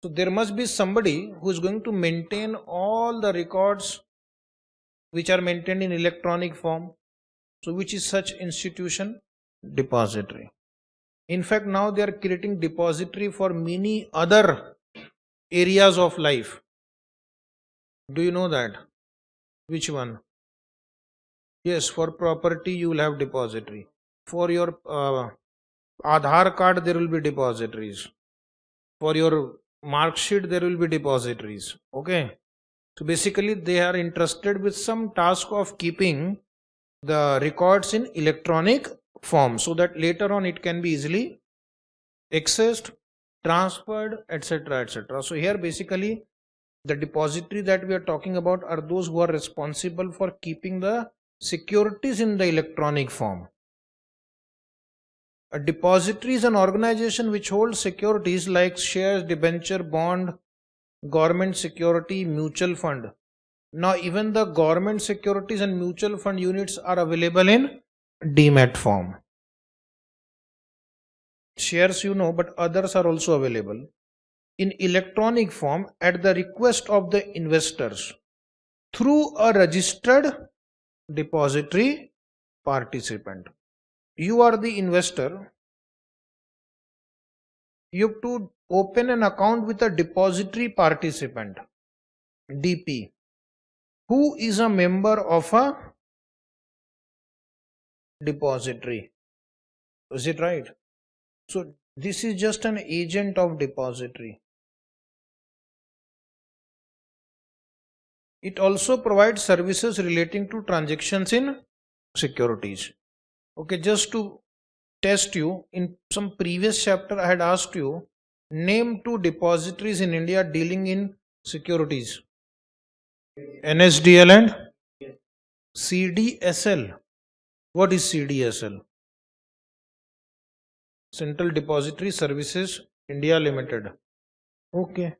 So there must be somebody who is going to maintain all the records which are maintained in electronic form. So which is such institution? Depository. In fact, now they are creating depository for many other areas of life. Do you know that? Which one? Yes, for property you will have depository. For your Aadhaar card there will be depositories. For your mark sheet there will be depositories. Okay. So basically they are interested with some task of keeping the records in electronic form so that later on it can be easily accessed, transferred, etc., etc. So here basically the depository that we are talking about are those who are responsible for keeping the securities in the electronic form. A depository is an organization which holds securities like shares, debenture, bond, government security, mutual fund. Now even the government securities and mutual fund units are available in demat form. Shares you know, but others are also available in electronic form at the request of the investors through a registered depository participant. You are the investor. You have to open an account with a depository participant, DP, who is a member of a depository. Is it right? So this is just an agent of depository. It also provides services relating to transactions in securities. Okay, just to test you, in some previous chapter I had asked you, name two depositories in India dealing in securities. NSDL and CDSL. What is CDSL? Central Depository Services India Limited. Okay.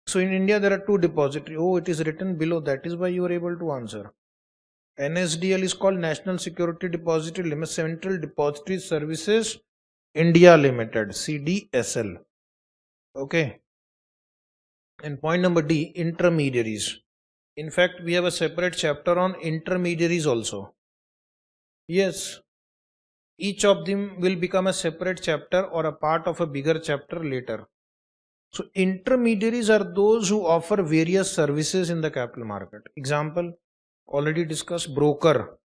So in India there are two depositories. Oh, it is written below. That is why you are able to answer. NSDL is called National Security Depository Limited, Central Depository Services India Limited, CDSL. Okay. And point number D, intermediaries. In fact, we have a separate chapter on intermediaries also. Yes. Each of them will become a separate chapter or a part of a bigger chapter later. So intermediaries are those who offer various services in the capital market. Example, already discussed, broker,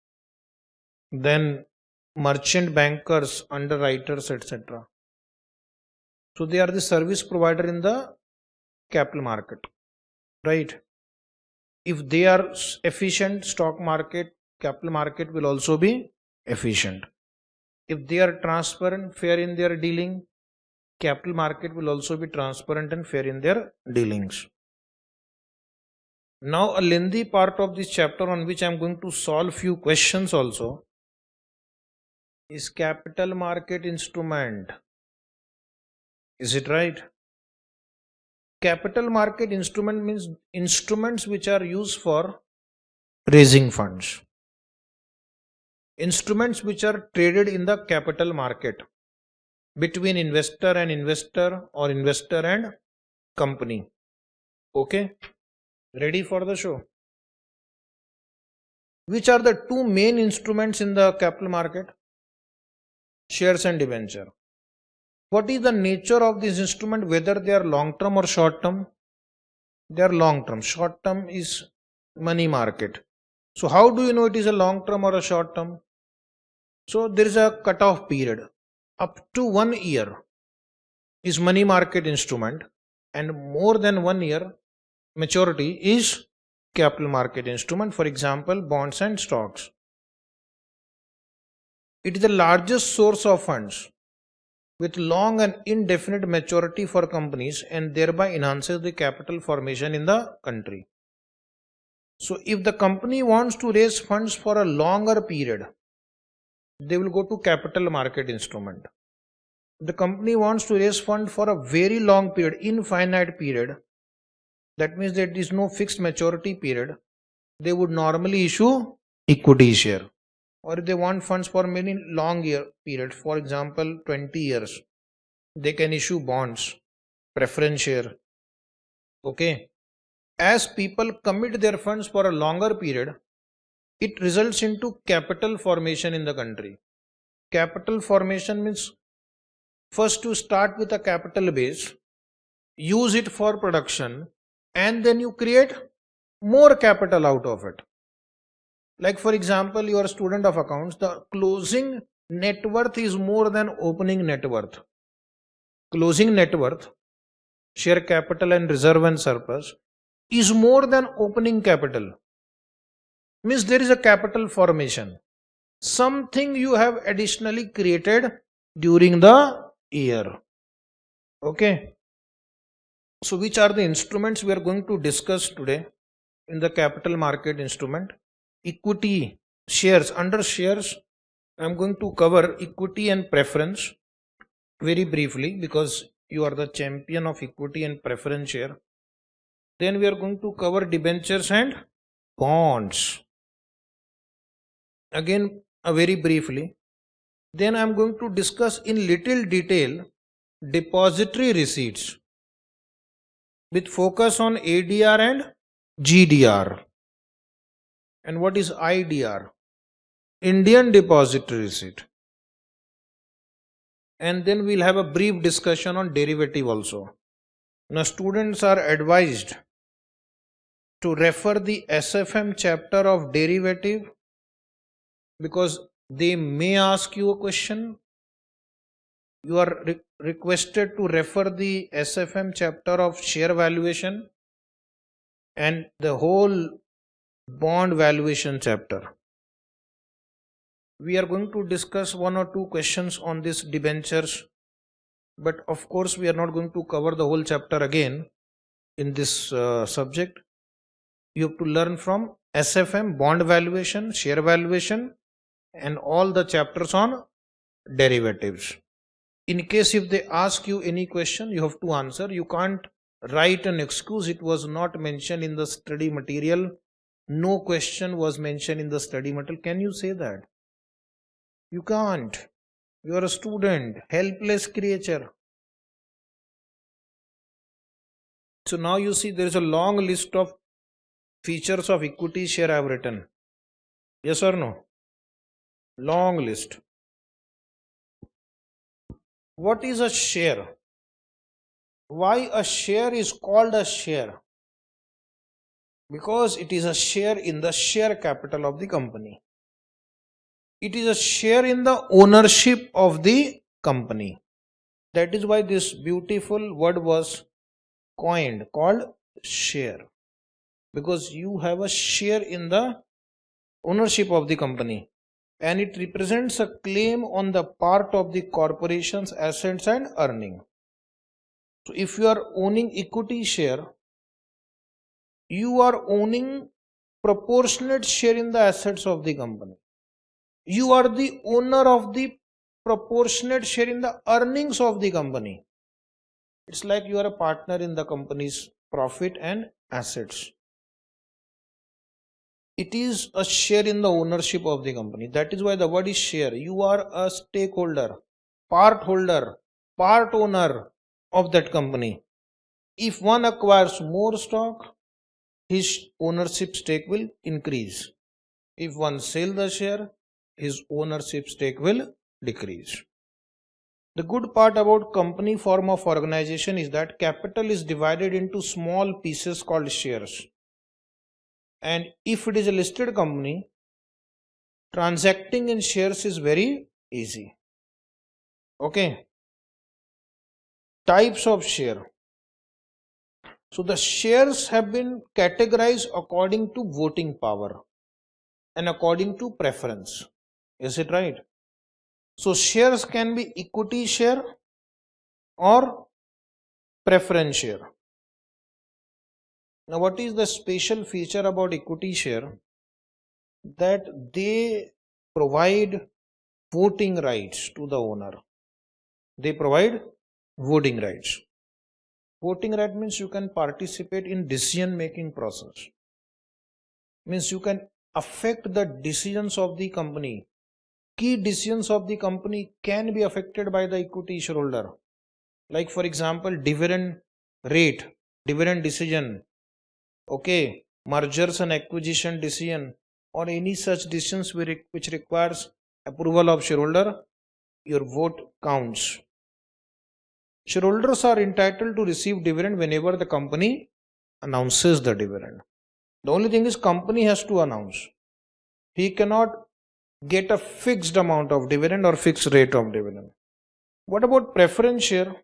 then merchant bankers, underwriters, etc. So they are the service provider in the capital market, right? If they are efficient, stock market, capital market will also be efficient. If they are transparent, fair in their dealing, capital market will also be transparent and fair in their dealings. Now a lengthy part of this chapter on which I am going to solve few questions also is capital market instrument. Is it right? capital market instrument means instruments which are used for raising funds. Instruments which are traded in the capital market between investor and investor or investor and company. Okay, ready for the show? Which are the two main instruments in the capital market? Shares and debenture. What is the nature of this instrument, whether they are long term or short term? They are long term. Short term is money market. So how do you know it is a long term or a short term? So there is a cutoff period. Up to 1 year is money market instrument, and more than 1 year maturity is capital market instrument, for example bonds and stocks. It is the largest source of funds with long and indefinite maturity for companies and thereby enhances the capital formation in the country. So if the company wants to raise funds for a longer period, they will go to capital market instrument. The company wants to raise fund for a very long period, infinite period, that means there is no fixed maturity period, they would normally issue equity share. Or if they want funds for many long year period, for example 20 years, they can issue bonds, preference share. Okay, as people commit their funds for a longer period, it results into capital formation in the country. Capital formation means first you start with a capital base, use it for production, and then you create more capital out of it. Like for example, you are a student of accounts, the closing net worth is more than opening net worth. Closing net worth, share capital and reserve and surplus, is more than opening capital. Means there is a capital formation. Something you have additionally created during the year. Okay. So which are the instruments we are going to discuss today in the capital market instrument? Equity, shares. Under shares, I am going to cover equity and preference very briefly because you are the champion of equity and preference share. Then we are going to cover debentures and bonds. Again, very briefly. Then I am going to discuss in little detail depository receipts with focus on ADR and GDR. And what is IDR? Indian Depository Receipt. And then we'll have a brief discussion on derivative also. Now students are advised to refer the SFM chapter of derivative because they may ask you a question. You are requested to refer the SFM chapter of share valuation and the whole bond valuation chapter. We are going to discuss 1 or 2 questions on this debentures, but of course we are not going to cover the whole chapter again in this subject. You have to learn from SFM, bond valuation, share valuation, and all the chapters on derivatives. In case if they ask you any question, you have to answer. You can't write an excuse, it was not mentioned in the study material. No question was mentioned in the study material. Can you say that? You can't. You are a student, helpless creature. So now you see there is a long list of features of equity share I have written. Yes or no? Long list. What is a share? Why a share is called a share? Because it is a share in the share capital of the company. It is a share in the ownership of the company. That is why this beautiful word was coined, called share. Because you have a share in the ownership of the company. And it represents a claim on the part of the corporation's assets and earning. So if you are owning equity share, you are owning proportionate share in the assets of the company. You are the owner of the proportionate share in the earnings of the company. It's like you are a partner in the company's profit and assets. It is a share in the ownership of the company. That is why the word is share. You are a stakeholder, part holder, part owner of that company. If one acquires more stock, his ownership stake will increase. If one sells the share, his ownership stake will decrease. The good part about company form of organization is that capital is divided into small pieces called shares. And if it is a listed company, transacting in shares is very easy. Okay. Types of share. So the shares have been categorized according to voting power and according to preference. Is it right? So shares can be equity share or preference share. Now what is the special feature about equity share? That they provide voting rights to the owner. They provide voting rights. Voting right means you can participate in decision making process. Means you can affect the decisions of the company. Key decisions of the company can be affected by the equity shareholder. Like for example, dividend rate, dividend decision, okay, mergers and acquisition decision, or any such decisions which requires approval of shareholder, your vote counts. Shareholders are entitled to receive dividend whenever the company announces the dividend. The only thing is company has to announce. He cannot get a fixed amount of dividend or fixed rate of dividend. What about preference share?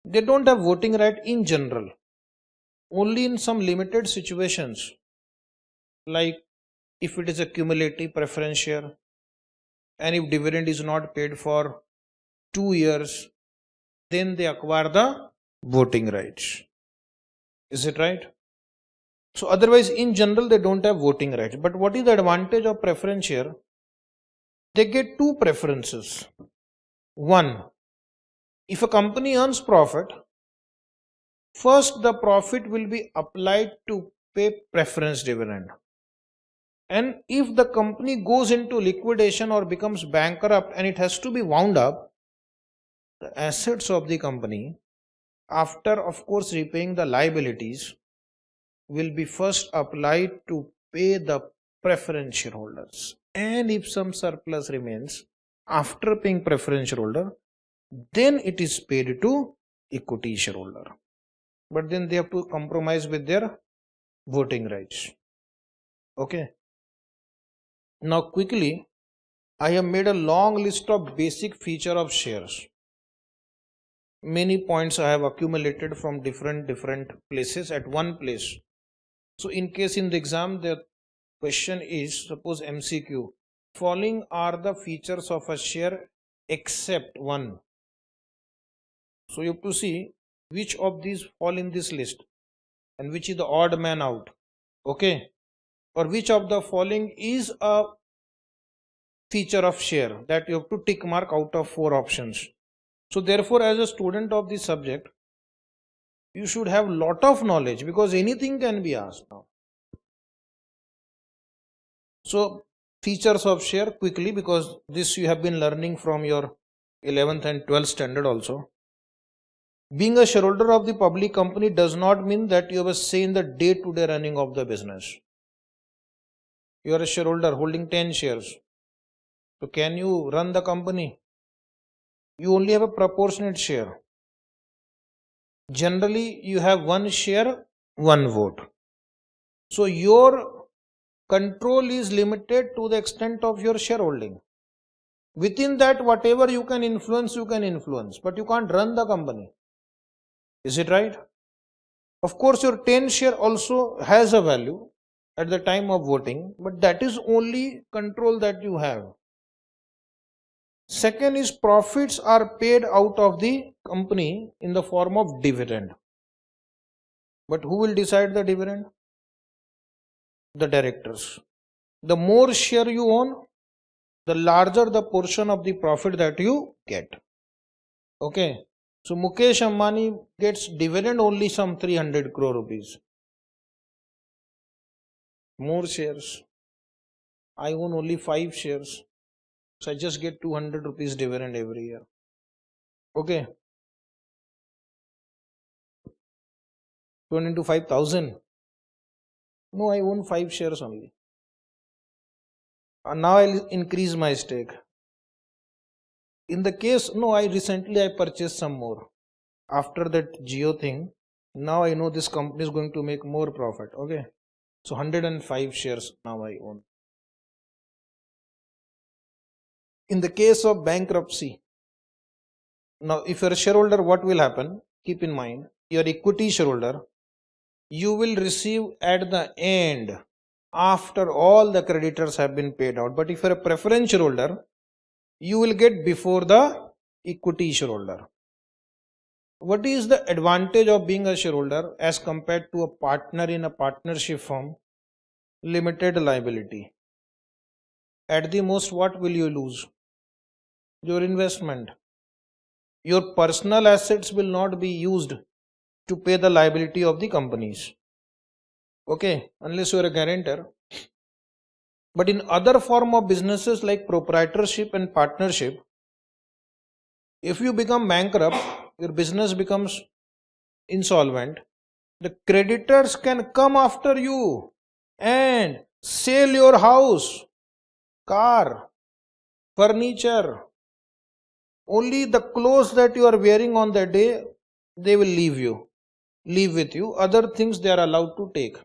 They don't have voting right in general. Only in some limited situations, like if it is a cumulative preference share and if dividend is not paid for 2 years, then they acquire the voting rights. Is it right? So otherwise in general they don't have voting rights. But what is the advantage of preference share? They get two preferences. One, if a company earns profit, first the profit will be applied to pay preference dividend. And if the company goes into liquidation or becomes bankrupt and it has to be wound up, the assets of the company, after of course repaying the liabilities, will be first applied to pay the preference shareholders. And if some surplus remains after paying preference shareholder, then it is paid to equity shareholder. But then they have to compromise with their voting rights. Okay. Now quickly, I have made a long list of basic feature of shares. Many points I have accumulated from different places at one place. So in case in the exam the question is, suppose MCQ, following are the features of a share except one. So you have to see which of these fall in this list and which is the odd man out. Okay. Or which of the following is a feature of share, that you have to tick mark out of 4 options. So therefore as a student of this subject, you should have lot of knowledge because anything can be asked now. So features of share quickly, because this you have been learning from your 11th and 12th standard also. Being a shareholder of the public company does not mean that you have a say in the day-to-day running of the business. You are a shareholder holding 10 shares. So can you run the company? You only have a proportionate share. Generally, you have one share, one vote. So your control is limited to the extent of your shareholding. Within that, whatever you can influence, but you can't run the company. Is it right? Of course, your 10 share also has a value at the time of voting, but that is only control that you have. Second is profits are paid out of the company in the form of dividend. But who will decide the dividend? The directors. The more share you own, the larger the portion of the profit that you get. Okay. So Mukesh Ambani gets dividend only some 300 crore rupees. More shares. I own only 5 shares. So I just get 200 rupees dividend every year. Okay. 20 into 5,000. No, I own 5 shares only. And now I'll increase my stake. In the case, no, I purchased some more. After that Geo thing, now I know this company is going to make more profit. Okay. So 105 shares now I own. In the case of bankruptcy, now if you're a shareholder, what will happen? Keep in mind, your equity shareholder, you will receive at the end after all the creditors have been paid out. But if you're a preference shareholder, you will get before the equity shareholder. What is the advantage of being a shareholder as compared to a partner in a partnership firm? Limited liability. At the most, what will you lose? Your investment. Your personal assets will not be used to pay the liability of the companies. Okay, unless you are a guarantor. But in other form of businesses like proprietorship and partnership, if you become bankrupt, your business becomes insolvent, the creditors can come after you and sell your house, car, furniture. Only the clothes that you are wearing on that day, they will leave with you. Other things they are allowed to take.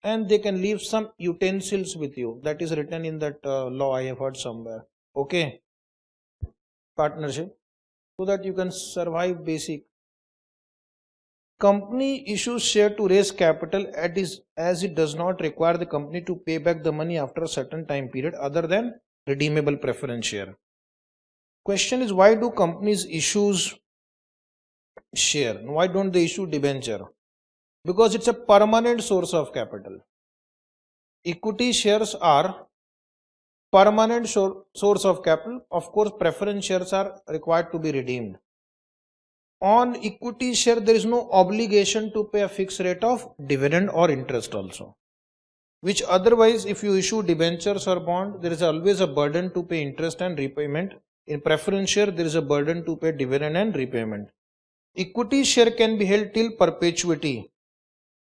And they can leave some utensils with you. That is written in that law I have heard somewhere. Okay. Partnership. So that you can survive basic. Company issues share to raise capital as it does not require the company to pay back the money after a certain time period other than redeemable preference share. Question is, why do companies issues share? Why don't they issue debenture? Because it's a permanent source of capital. Equity shares are permanent source of capital. Of course, preference shares are required to be redeemed. On equity share, there is no obligation to pay a fixed rate of dividend or interest also. Which otherwise, if you issue debentures or bond, there is always a burden to pay interest and repayment. In preference share, there is a burden to pay dividend and repayment. Equity share can be held till perpetuity.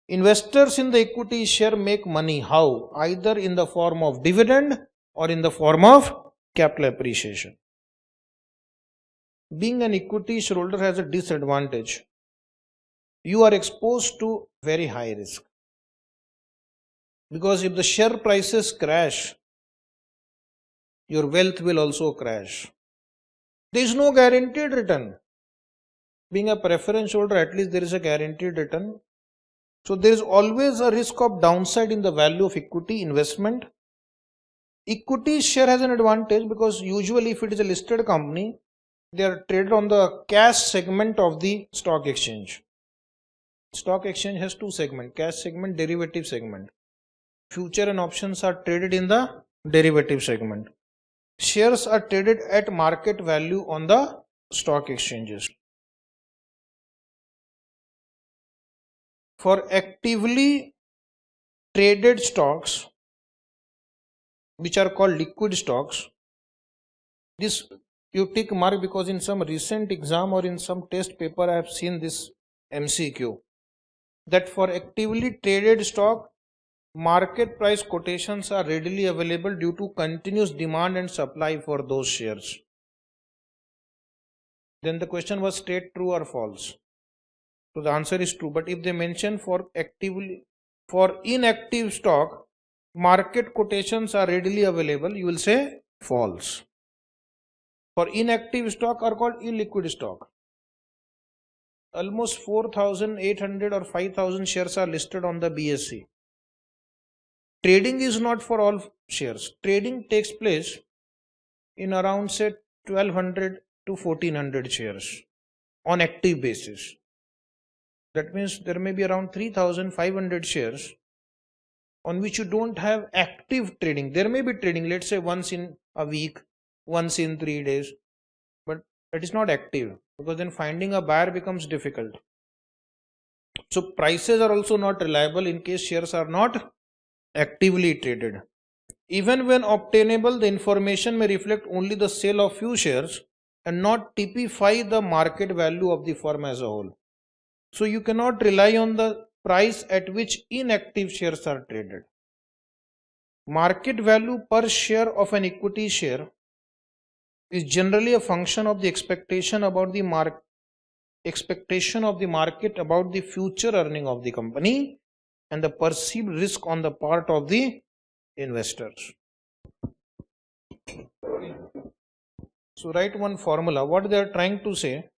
Investors in the equity share make money. How? Either in the form of dividend or in the form of capital appreciation. Being an equity shareholder has a disadvantage. You are exposed to very high risk. Because if the share prices crash, your wealth will also crash. There is no guaranteed return. Being a preference holder, at least there is a guaranteed return. So there is always a risk of downside in the value of equity investment. Equity share has an advantage because usually if it is a listed company, they are traded on the cash segment of the stock exchange. Stock exchange has two segments, cash segment, derivative segment. Future and options are traded in the derivative segment. Shares are traded at market value on the stock exchanges. For actively traded stocks, which are called liquid stocks, this you tick mark because in some recent exam or in some test paper I have seen this MCQ that for actively traded stock, market price quotations are readily available due to continuous demand and supply for those shares. Then the question was state true or false. So the answer is true. But if they mention for inactive stock, market quotations are readily available, you will say false. For inactive stock are called illiquid stock. Almost 4,800 or 5,000 shares are listed on the BSE. Trading is not for all shares. Trading takes place in around say 1200 to 1400 shares on active basis. That means there may be around 3,500 shares on which you don't have active trading. There may be trading, let's say once in a week, once in 3 days, but That is not active, because then finding a buyer becomes difficult. So prices are also not reliable in case shares are not actively traded. Even when obtainable, the information may reflect only the sale of few shares and not typify the market value of the firm as a whole. So you cannot rely on the price at which inactive shares are traded. Market value per share of an equity share is generally a function of the expectation about the market about the future earning of the company and the perceived risk on the part of the investors. So write one formula. What they are trying to say,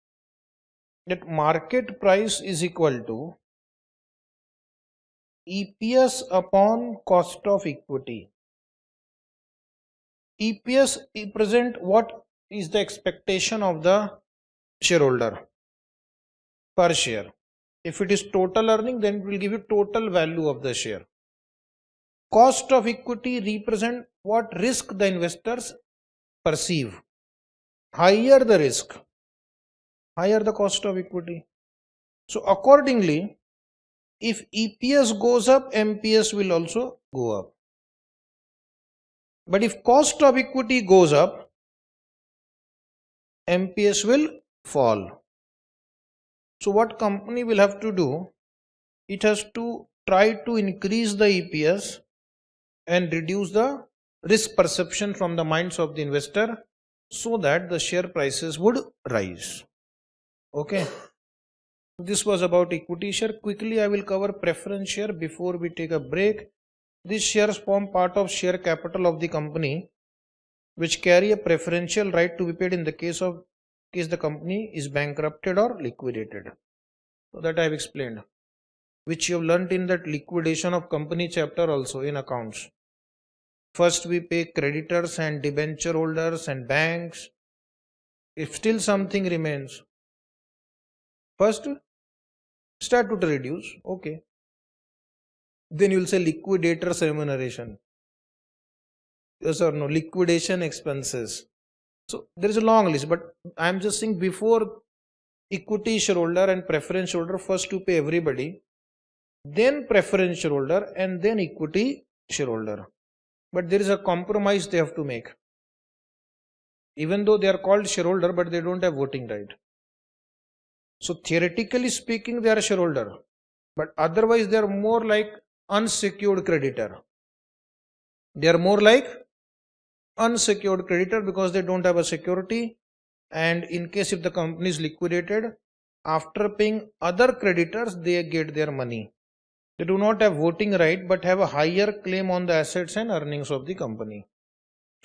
that market price is equal to EPS upon cost of equity. EPS represent what is the expectation of the shareholder per share. If it is total earning, then it will give you total value of the share. Cost of equity represent what risk the investors perceive. Higher the risk, higher the cost of equity. So accordingly, if EPS goes up, MPS will also go up. But if cost of equity goes up, MPS will fall. So what company will have to do? It has to try to increase the EPS and reduce the risk perception from the minds of the investor, so that the share prices would rise. Okay. This was about equity share. Quickly I will cover preference share before we take a break. These shares form part of share capital of the company, which carry a preferential right to be paid in the case the company is bankrupted or liquidated. So that I have explained, which you have learnt in that liquidation of company chapter also in accounts. First we pay creditors and debenture holders and banks. If still something remains, first statutory dues, okay. Then you will say liquidators remuneration. Yes or no? Liquidation expenses. So there is a long list, but I am just saying, before equity shareholder and preference shareholder, first you pay everybody, then preference shareholder, and then equity shareholder. But there is a compromise they have to make. Even though they are called shareholder, but they don't have voting right. So theoretically speaking, they are a shareholder, but otherwise they are more like unsecured creditor. They are more like unsecured creditor because they don't have a security, and in case if the company is liquidated, after paying other creditors, they get their money. They do not have voting right but have a higher claim on the assets and earnings of the company.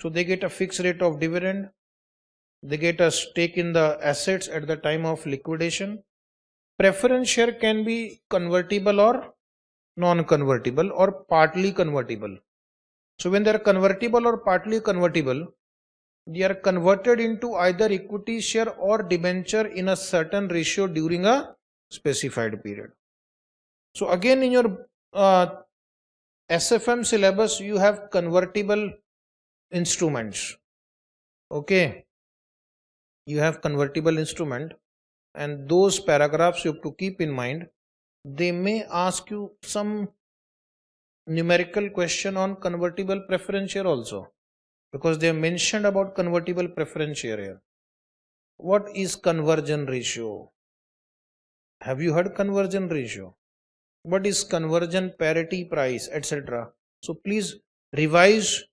So they get a fixed rate of dividend, they get a stake in the assets at the time of liquidation. Preference share can be convertible or non-convertible or partly convertible. So when they are convertible or partly convertible, they are converted into either equity share or debenture in a certain ratio during a specified period. So again, in your SFM syllabus, you have convertible instruments. Okay, you have convertible instrument, and those paragraphs you have to keep in mind. They may ask you some numerical question on convertible preference share also, because they have mentioned about convertible preference share here. What is conversion ratio? Have you heard conversion ratio? What is conversion parity price, etc.? So please revise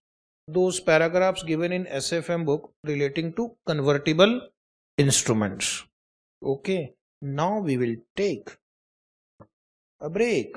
those paragraphs given in SFM book relating to convertible instruments. Okay, now we will take a break.